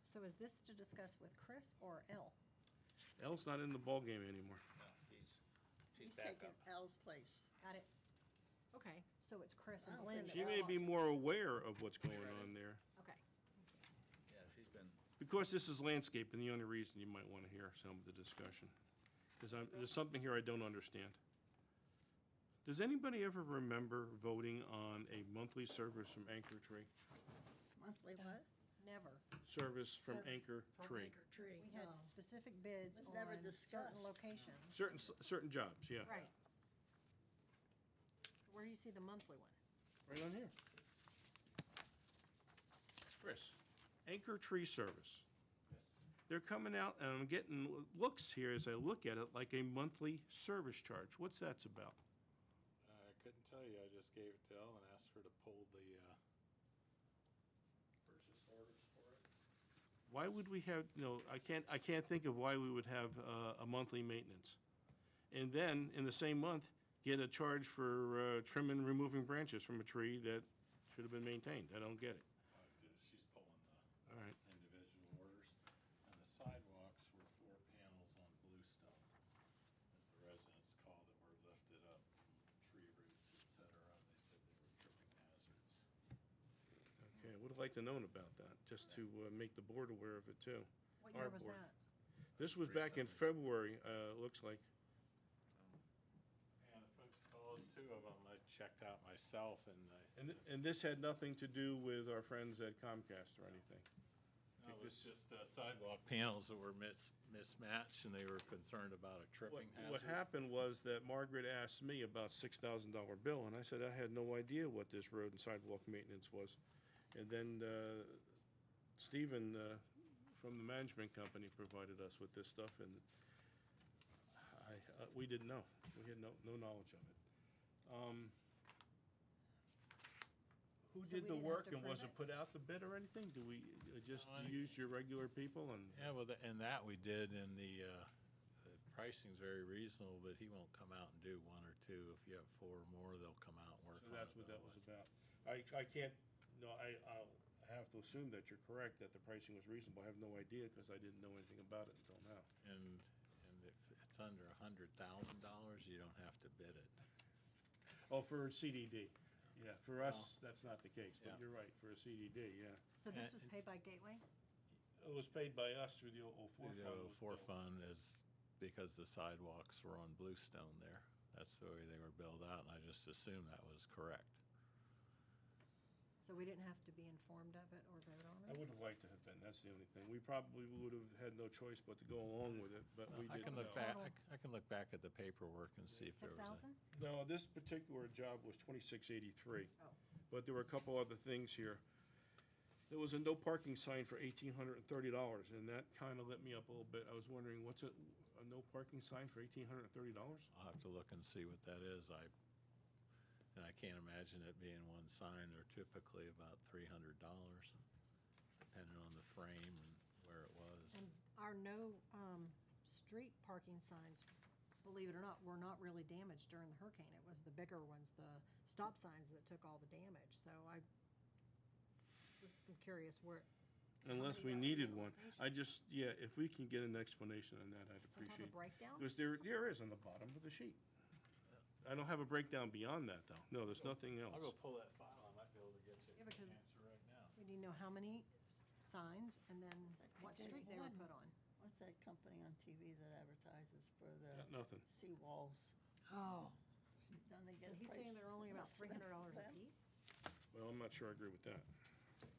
So is this to discuss with Chris or L? Elle's not in the ballgame anymore. No, she's He's back taking up. Al's place. Got it. Okay, so it's Chris and I don't Glenn. think that She we're may be talking- more aware of what's going on there. Okay. Yeah, she's been, Because this is landscape, and the only reason you might want to hear some of the discussion. Because there's something here I don't understand. Does anybody ever remember voting on a monthly service from Anchor Tree? Monthly what? Never. Service from Anchor From Tree. Anchor Tree. We had No. specific bids Was on never certain discussed. locations. Certain jobs, yeah. Right. Where do you see the monthly one? Right on here. Chris, Anchor Tree Service. They're coming out, and I'm getting looks here as I look at it, like a monthly service charge. What's that's about? I couldn't tell you, I just gave it to Elle and asked her to pull the, purchase orders for it. Why would we have, I can't think of why we would have a monthly maintenance. And then, in the same month, get a charge for trimming and removing branches from a tree that should have been maintained. I don't get it. She's pulling the All right. individual orders. And the sidewalks were 4 panels on bluestone that the residents called that were lifted up from tree roots, et cetera. They said they were tripping hazards. Okay, I would have liked to known about that, just to make the board aware of it, too. What Our year was board. that? This was back in February, looks like. And the folks called, 2 of them I checked out myself, and I said, And this had nothing to do with our friends at Comcast or anything. no, it was just sidewalk panels that were mismatched, and they were concerned about a tripping hazard. What happened was that Margaret asked me about $6,000 bill, and I said I had no idea what this road and sidewalk maintenance was. And then Stephen from the management company provided us with this stuff, and we didn't know. We had no knowledge of it. Who So did we the didn't have work, to and was prove it it? put out the bid or anything? Do we just No, I- use your regular people and? Yeah, well, and that we did, and the pricing's very reasonable, but he won't come out and do 1 or 2. If you have 4 or more, they'll come out and work So on it. that's what that was about. I can't, no, I'll have to assume that you're correct, that the pricing was reasonable. I have no idea, because I didn't know anything about it until now. And if it's under $100,000, you don't have to bid it. Oh, for CDD. Yeah, for us, that's not the case, but Yeah. you're right, for a CDD, yeah. So this was it's- paid by Gateway? It was paid by us through the 04 The fund. was 04 billed. fund is because the sidewalks were on bluestone there. That's the way they were billed out, and I just assumed that was correct. So we didn't have to be informed of it or vote on I it? would have liked to have been, that's the only thing. We probably would have had no choice but to go along with it, but we I didn't can know. look back, Total. I can look back at the paperwork and see if there was a. 6,000? No, this particular job was 2683. Oh. But there were a couple other things here. There was a no parking sign for $1,830, and that kind of lit me up a little bit. I was wondering, what's a no parking sign for $1,830? I'll have to look and see what that is. And I can't imagine it being one sign. They're typically about $300, depending on the frame and where it was. And our no street parking signs, believe it or not, were not really damaged during the hurricane. It was the bigger ones, the stop signs that took all the damage. So I'm curious where. Unless we many needed got one. location? I just, yeah, if we can get an explanation on that, I'd Some type appreciate of it. breakdown? Because there is on the bottom of the sheet. I don't have a breakdown beyond that, though. No, there's nothing else. I'll go pull that file. I might be able to get you Yeah, an because- answer right now. We need to know how many signs and then what Just street they were one. put on. What's that company on TV that advertises for Got the nothing. seawalls? Oh, Don't they get a He's saying price they're only about less than $300 a them? piece? Well, I'm not sure I agree with that.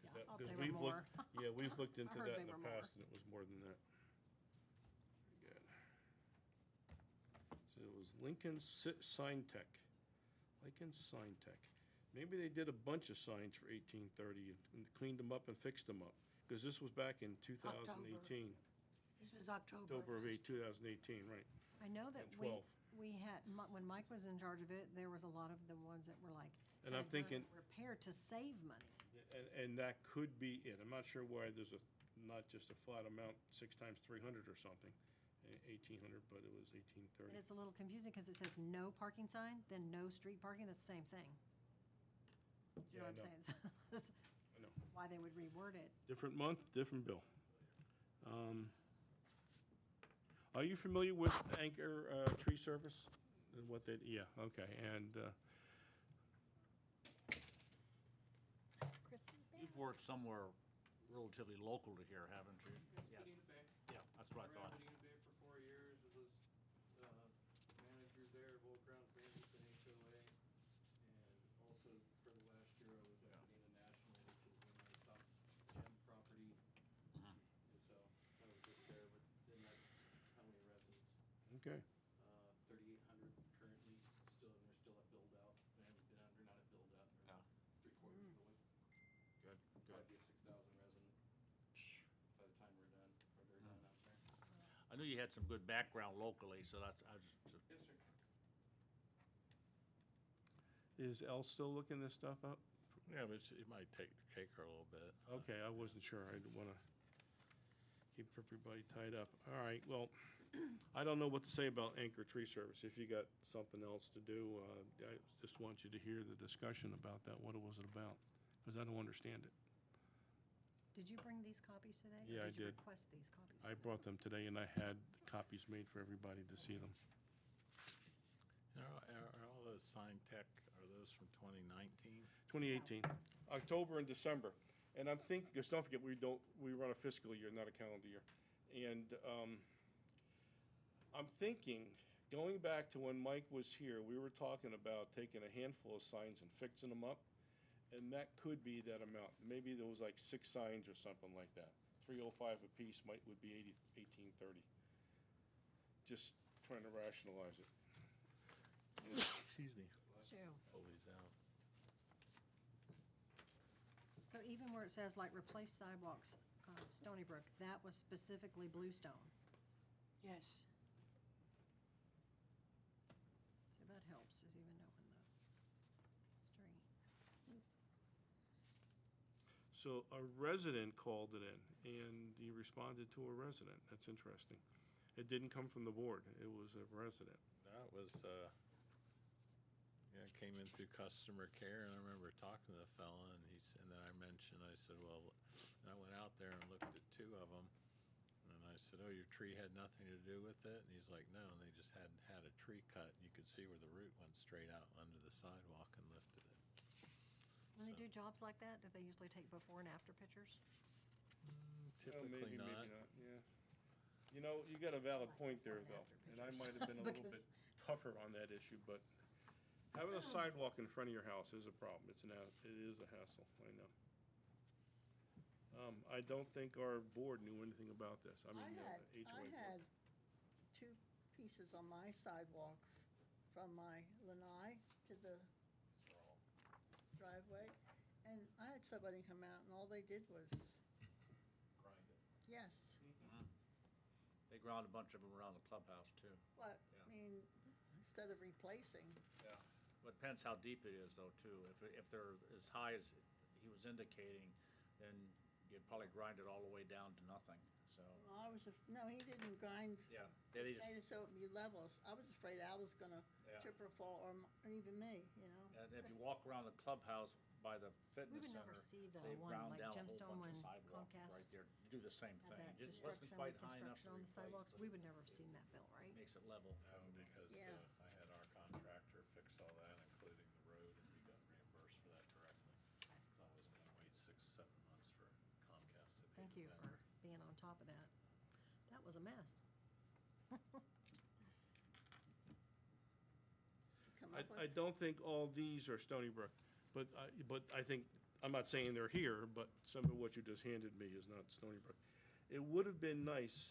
Yeah, I thought Because they were we've looked, more. yeah, we've looked into heard that they in the were more. past, and it was more than that. Very good. So it was Lincoln Sign Tech. Lincoln Sign Tech. Maybe they did a bunch of signs for 1830 and cleaned them up and fixed them up. Because this was back in 2018, this was October. October of 2018, right? I know that And we, 12. we had, when Mike was in charge of it, there was a lot of the ones that were like. And I'm had done thinking- Repair to save money. And that could be it. I'm not sure why there's not just a flat amount, 6 times 300 or something. 1800, but it was And 1830. it's a little confusing because it says no parking sign, then no street parking, that's the same thing. Do you know Yeah, what I'm saying? That's I know. why they would reword it. Different month, different bill. Are you familiar with Anchor Tree Service? And what they, yeah, okay, and You've worked somewhere relatively local to here, haven't you? Yeah, Medina Bay. yeah, that's what I thought. Ran Medina Bay for 4 years, was, manager there of Old Ground Bandits and HOA. And also for the last year, I was at Medina National, which is when I stopped gem property. Mhm. And so I was just there, but then that's how many residents? okay. 3,800 currently, still, and they're still at build out. They're not at build out, they're Yeah. three-quarters of the way. Good, Probably be a 6,000 resident by the time we're done, or they're done out there. I knew you had some good background locally, so that's, I just, Yes, sir. Is Elle still looking this stuff up? Yeah, but it might take her a little bit. Okay, I wasn't sure. I didn't want to keep everybody tied up. All right, well, I don't know what to say about Anchor Tree Service. If you got something else to do, I just want you to hear the discussion about that. What was it about? Because I don't understand it. Did you bring these copies today? Yeah, I Or did you did. request these copies? I brought them today, and I had copies made for everybody to see them. You know, are all those sign tech, are those from 2019? 2018, October and December. And I'm thinking, because don't forget, we run a fiscal year, not a calendar year. And I'm thinking, going back to when Mike was here, we were talking about taking a handful of signs and fixing them up. And that could be that amount. Maybe there was like 6 signs or something like that. 305 apiece would be 1830. Just trying to rationalize it. Excuse me. Sure. Always out. So even where it says like replace sidewalks, Stoneybrook, that was specifically bluestone. Yes. So that helps, is even knowing the street. So a resident called it in, and he responded to a resident. That's interesting. It didn't come from the board. It was a resident. That was, yeah, it came in through customer care, and I remember talking to the fella, and and then I mentioned, I said, well, and I went out there and looked at 2 of them, and I said, oh, your tree had nothing to do with it? And he's like, no, and they just hadn't had a tree cut, and you could see where the root went straight out under the sidewalk and lifted it. When they So- do jobs like that, do they usually take before and after pictures? Typically Maybe, not. maybe not, yeah. You know, you got a valid point there, though, and I might have been a little bit tougher on that issue, but having a sidewalk in front of your house is a problem. It is a hassle, I know. I don't think our board knew anything about this. I mean, I HOA. board. had 2 pieces on my sidewalk from my lanai to the driveway, and I had somebody come out, and all they did was, Grind it. yes, they ground a bunch of them around the clubhouse too. but, Yeah. I mean, instead of replacing, Yeah. But depends how deep it is though too. If they're as high as he was indicating, then you'd probably grind it all the way down to nothing, so. well, no, he didn't grind. Yeah. He made it so it'd be level. I was afraid I was gonna Yeah. trip or fall, or even me, you know? And if you walk around the clubhouse by the We fitness would center, never see the they've one ground like down a whole Gemstone bunch when of sidewalk Comcast right there to do the same had thing. that It just wasn't destruction, quite high enough reconstruction to on the replace, sidewalks, but we would never have seen that bill, right? makes it level from. Because Yeah. I had our contractor fix all that, including the road, and we got reimbursed for that directly. So I wasn't gonna wait 6, 7 months for Comcast to pay Thank the you for vendor. being on top of that. That was a mess. Come I up with. don't think all these are Stony Brook, but I think, I'm not saying they're here, but some of what you just handed me is not Stony Brook. It would have been nice,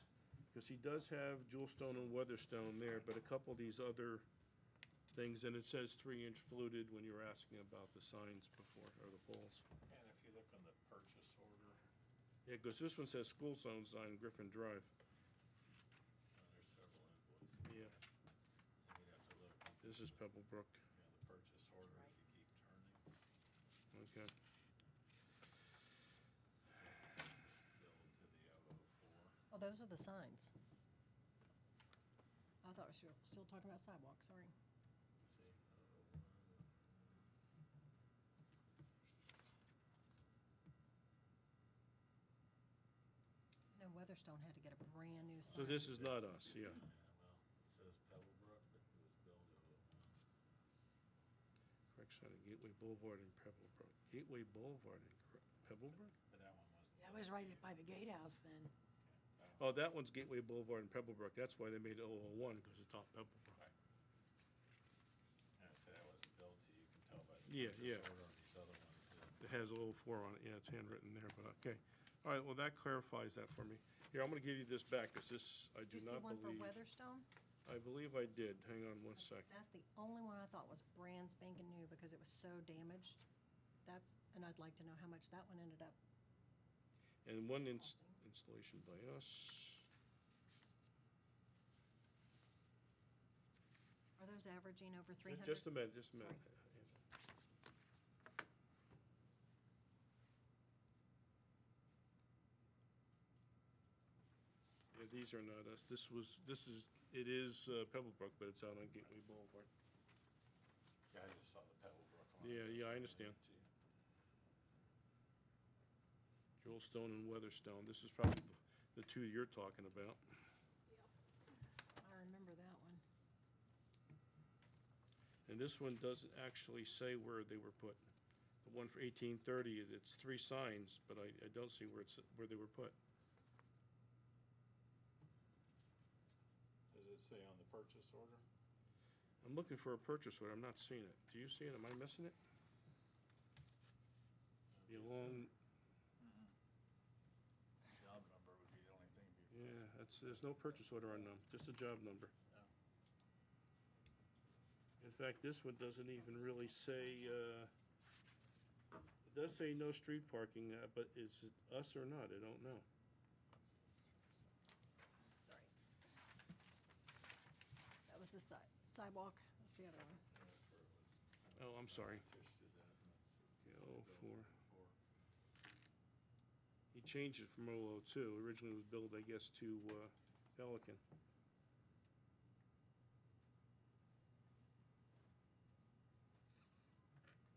because he does have Jewelstone and Weatherstone there, but a couple of these other things, and it says 3-inch fluted when you were asking about the signs before, or the poles. And if you look on the purchase order, Yeah, because this one says school zone sign Griffin Drive. there's several invoices. Yeah, And we'd have to look, this is Pebblebrook, yeah, the purchase order if you keep turning. okay. Still to the 004. Oh, those are the signs. thought we were still talking about sidewalks, sorry. Let's see. I know Weatherstone had to get a brand-new sign. So this is not us, yeah. Yeah, well, it says Pebblebrook, but it was built in Correct sign of Gateway Boulevard in Pebblebrook. Gateway Boulevard in Pebblebrook? but that one wasn't. That was right by the gatehouse then. Oh, that one's Gateway Boulevard in Pebblebrook. That's why they made it 001, because it's off Pebblebrook. Right. Yeah, so that wasn't built to, you can tell by the Yeah, purchase yeah. order on these other ones. It has 004 on it, yeah, it's handwritten there, but okay. All right, well, that clarifies that for me. Here, I'm gonna give you this back, because this, I do Did you see not one for believe. Weatherstone? I believe I did. Hang on one sec. That's the only one I thought was brand spanking new because it was so damaged. And I'd like to know how much that one ended up. And one installation by us. Are those averaging over 300? Just a minute, just a minute. Yeah, these are not us. It is Pebblebrook, but it's out on Gateway Boulevard. Yeah, I just saw the Pebblebrook one. Yeah, That's yeah, I what understand. did too. Joel Stone and Weatherstone. This is probably the two you're talking about. I remember that one. And this one doesn't actually say where they were put. The one for 1830, it's 3 signs, but I don't see where they were put. Does it say on the purchase order? I'm looking for a purchase order. I'm not seeing it. Do you see it? Am I missing it? The long, Job number would be the only thing. yeah, there's no purchase order on them, just a job number. In fact, this one doesn't even really say, it does say no street parking, but is it us or not? I don't know. Sorry. That was the sidewalk. That's the other one. Oh, I'm sorry. Tish did that, and that's. Yeah, 04. He changed it from 002. Originally it was billed, I guess, to Pelican.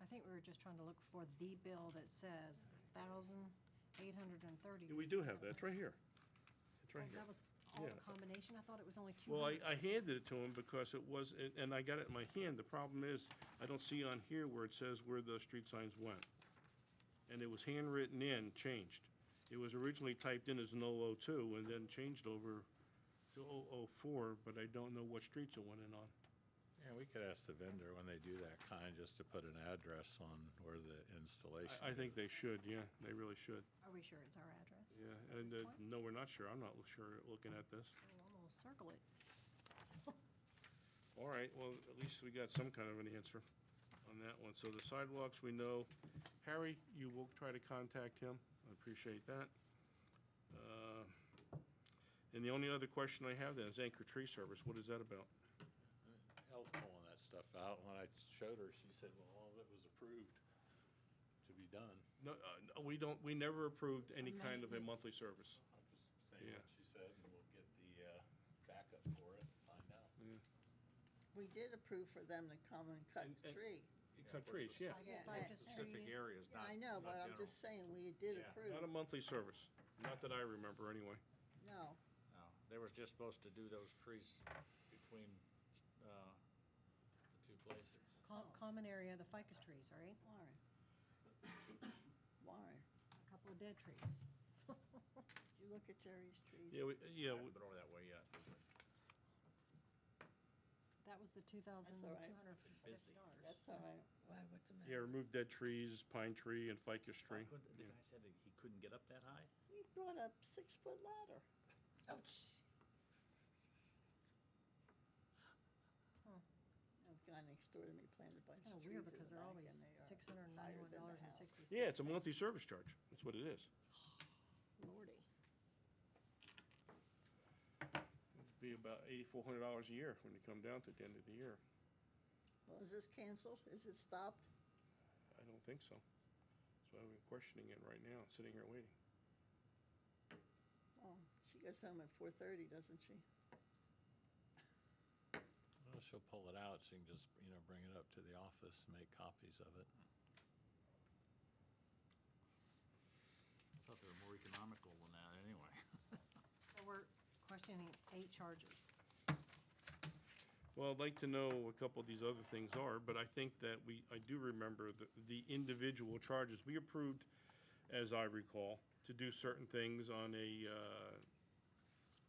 I think we were just trying to look for the bill that says 1,830. Yeah, we do have that. It's right here. It's right here. That was all Yeah. the combination? I thought it was only 200. Well, I handed it to him because it was, and I got it in my hand. The problem is, I don't see on here where it says where the street signs went. And it was handwritten in, changed. It was originally typed in as an 002 and then changed over to 004, but I don't know what streets it went in on. Yeah, we could ask the vendor when they do that kind, just to put an address on where the installation. I think they should, yeah, they really should. Are we sure it's our address? Yeah, and, this point? no, we're not sure. I'm not sure looking at this. Well, I'm gonna circle it. All right, well, at least we got some kind of an answer on that one. So the sidewalks, we know. Harry, you will try to contact him. I appreciate that. And the only other question I have then is Anchor Tree Service. What is that about? Elle's pulling that stuff out. When I showed her, she said, well, all of it was approved to be done. No, we don't, we never approved any kind of a Maintenance. monthly service. I'm just saying Yeah. what she said, and we'll get the backup for it and find out. We did approve for them to come and cut And- the tree. Cut trees, yeah. Yeah, Ficus Specific trees. areas, Yeah, not, I know, not but I'm general. just saying, we did Yeah. approve. Not a monthly service. Not that I remember, anyway. No, No, they were just supposed to do those trees between, the two places. Common area, the ficus trees, all right? why? Why? A couple of dead trees. Did you look at Jerry's trees? Yeah, I haven't been over that way yet. That was the $2,250. Busy. That's all right. Why, what's the yeah, matter? remove dead trees, pine tree and ficus tree. The Yeah. guy said that he couldn't get up that high? He brought a 6-foot ladder. Ouch. The guy next door to me planted a bunch It's of kind trees of weird in because the they're back, always and they are $691.66. Yeah, it's a monthly service charge. That's what it is. Lordy. It'd be about $8,400 a year when you come down to the end of the year. Well, is this canceled? Is it stopped? I don't think so. That's why we're questioning it right now, sitting here waiting. Oh, she goes home at 4:30, doesn't she? Well, she'll pull it out, she can just, bring it up to the office and make copies of it. I thought they were more economical than that anyway. So we're questioning 8 charges. Well, I'd like to know what a couple of these other things are, but I think that I do remember the individual charges. We approved, as I recall, to do certain things on a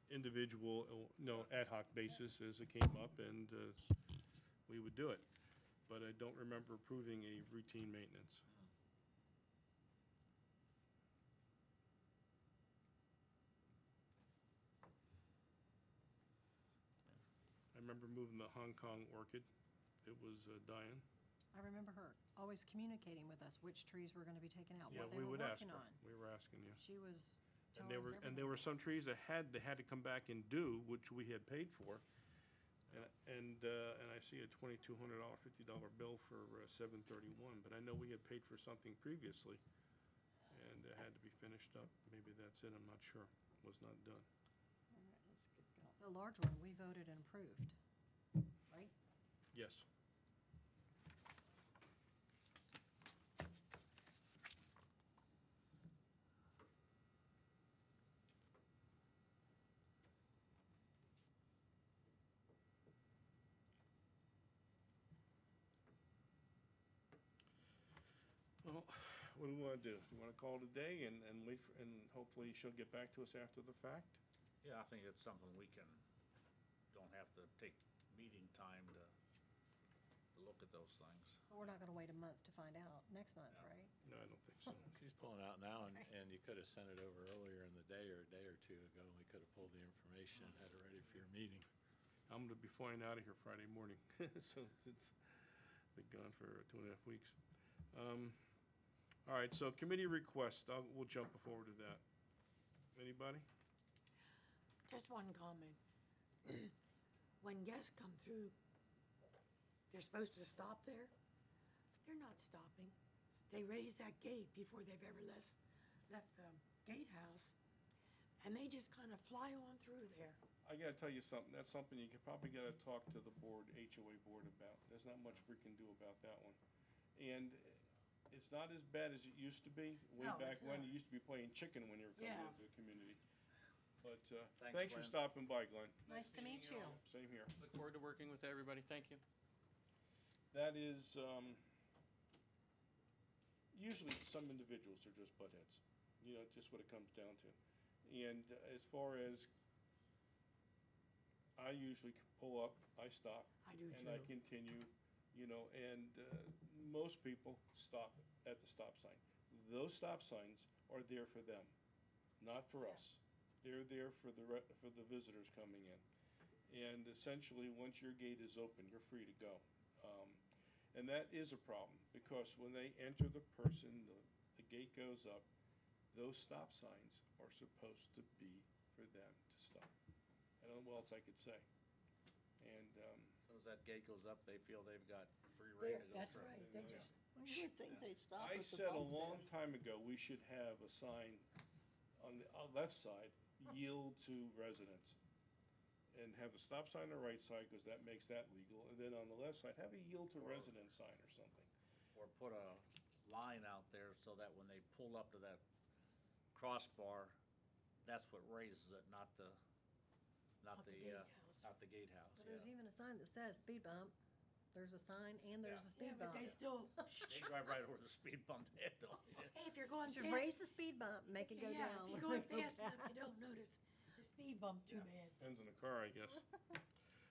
individual, ad hoc basis as it came up, and we would do it. But I don't remember approving a routine maintenance. I remember moving the Hong Kong orchid. It was dying. I remember her always communicating with us which trees were gonna be taken out, Yeah, what they we were would ask working her. on. We were asking you. She was And telling us there were everything. some trees that they had to come back and do, which we had paid for. And I see a $2,200, $50 bill for 731, but I know we had paid for something previously, and it had to be finished up. Maybe that's it, I'm not sure. Was not done. All right, let's get going. The large one, we voted and approved, right? Yes. Well, what do we want to do? You want to call it a day and wait, and hopefully she'll get back to us after the fact? Yeah, I think it's something we don't have to take meeting time to look at those things. But we're not gonna wait a month to find out, next month, No. right? No, I don't think so. She's pulling out now, and you could have sent it over earlier in the day or a day or two ago, and we could have pulled the information and had it ready for your meeting. I'm going to be flying out of here Friday morning, so it's been gone for 2.5 weeks. All right, so committee request, we'll jump forward to that. Anybody? Just one comment. When guests come through, they're supposed to stop there. They're not stopping. They raise that gate before they've ever left the gatehouse, and they just kind of fly on through there. I gotta tell you something, that's something you probably gotta talk to the board, HOA board about. There's not much we can do about that one. And it's not as bad as it used to be. Way No, back it's when, not. you used to be playing chicken when you were coming Yeah. into the community. But, Thanks, thanks for Glenn. stopping by, Glenn. Nice to meet you. Same here. Look forward to working with everybody. Thank you. That is, usually some individuals are just butt heads. Just what it comes down to. And as far as, I usually pull up, I stop. I do And I too. continue, and most people stop at the stop sign. Those stop signs are there for them, not for us. They're there for the visitors coming in. And essentially, once your gate is open, you're free to go. And that is a problem, because when they enter the person, the gate goes up, those stop signs are supposed to be for them to stop. I don't know what else I could say. And, As soon as that gate goes up, they feel they've got free rein There, to go that's through. right. They just, Well, you would think they'd stop I at the said a bump long there. time ago, we should have a sign on the left side, yield to residents. And have the stop sign on the right side, because that makes that legal. And then on the left side, have a yield to resident sign or something. Or put a line out there so that when they pull up to that crossbar, that's what raises it, not the gatehouse. not the gatehouse, But there's yeah. even a sign that says speed bump. There's a sign and there's a yeah, speed but bump. they still, They drive right over the speed bump, they don't. hey, if you're going You should fast. raise the speed bump, make it go Yeah, down. if you're going fast enough, you don't notice the speed bump too bad. Depends on the car, I guess.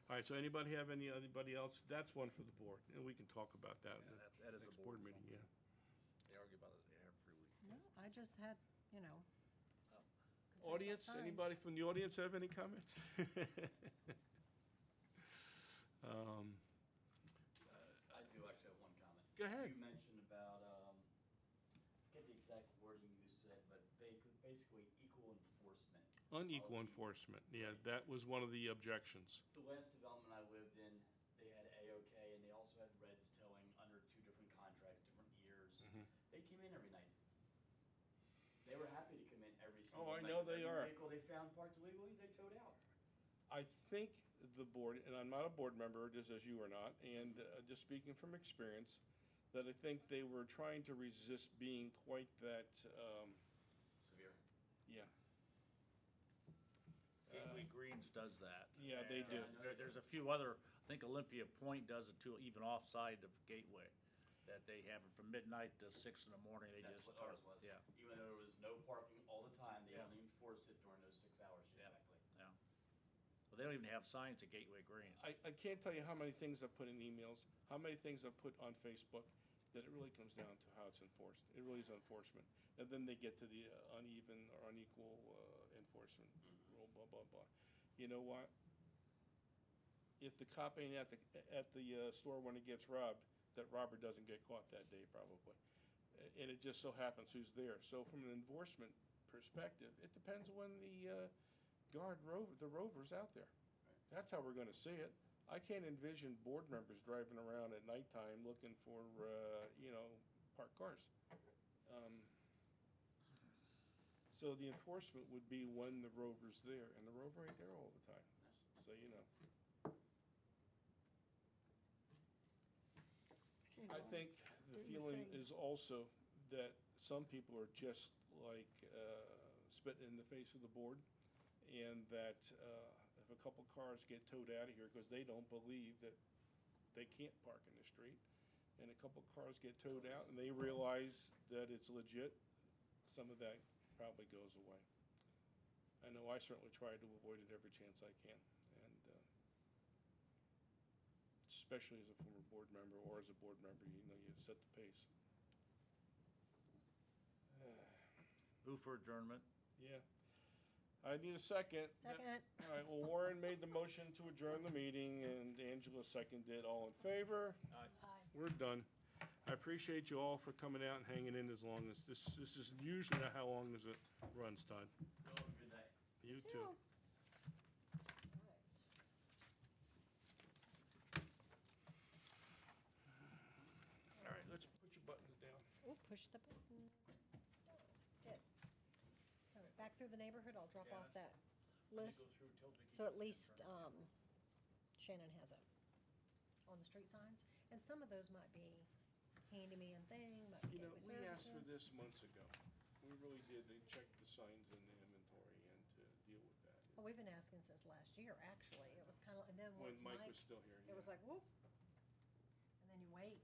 All right, so anybody have anybody else? That's one for the board, and we can talk about that in Yeah, the that is a next board board meeting, function. yeah. They argue about it every week. No, I just had, concerns about Audience, signs. anybody from the audience have any comments? I do actually have one comment. Go ahead. You mentioned about, I forget the exact wording you said, but basically equal enforcement. Unequal enforcement, yeah, that was one of the objections. The last development I lived in, they had AOK and they also had Reds towing under 2 different contracts, different years. Mhm. They came in every night. They were happy to come in every Oh, single I night. know they Every are. vehicle they found parked illegally, they towed out. I think the board, and I'm not a board member, just as you are not, and just speaking from experience, that I think they were trying to resist being quite that, Severe. yeah. Gateway Greens does that. Yeah, they do. There's a few other, I think Olympia Point does it too, even offside of Gateway, that they have it from midnight to 6 in the morning, they That's just. what ours was. Yeah, Even though there was no parking all the time, they Yeah. only enforced it during those 6 hours Yeah. exactly. yeah. Well, they don't even have signs at Gateway Greens. I can't tell you how many things I've put in emails, how many things I've put on Facebook, that it really comes down to how it's enforced. It really is enforcement. And then they get to the uneven or unequal enforcement, rule, blah, blah, blah. You know what? If the cop ain't at the store when he gets robbed, that robber doesn't get caught that day probably. And it just so happens who's there. So from an enforcement perspective, it depends when the rover's out there. That's how we're gonna see it. I can't envision board members driving around at nighttime looking for, parked cars. So the enforcement would be when the rover's there, and the rover ain't there all the time, so you know. Okay, I well, think the do your feeling thing. is also that some people are just like spitting in the face of the board, and that if a couple cars get towed out of here because they don't believe that they can't park in the street, and a couple cars get towed out and they realize that it's legit, some of that probably goes away. I know I certainly try to avoid it every chance I can, and especially as a former board member or as a board member, you set the pace. Move for adjournment. Yeah. I need a second. Second. All right, well, Warren made the motion to adjourn the meeting, and Angela seconded. All in favor? Aye. We're done. I appreciate you all for coming out and hanging in as long as, this is usually not how long as it runs, Todd. Y'all have a good day. You Two. too. All All right, let's put your buttons down. right. Oh, push the button. Good. So back through the neighborhood, I'll drop off that list. So at least Shannon has it on the street signs. And some of those might be handyman thing, might be You know, gateway we asked for services. this months ago. We really did. They checked the signs in the inventory and to deal with that. Well, we've been asking since last year, actually. It was kind of, and then When once Mike Mike, was still here. it was yeah. like, whoop. And then you wait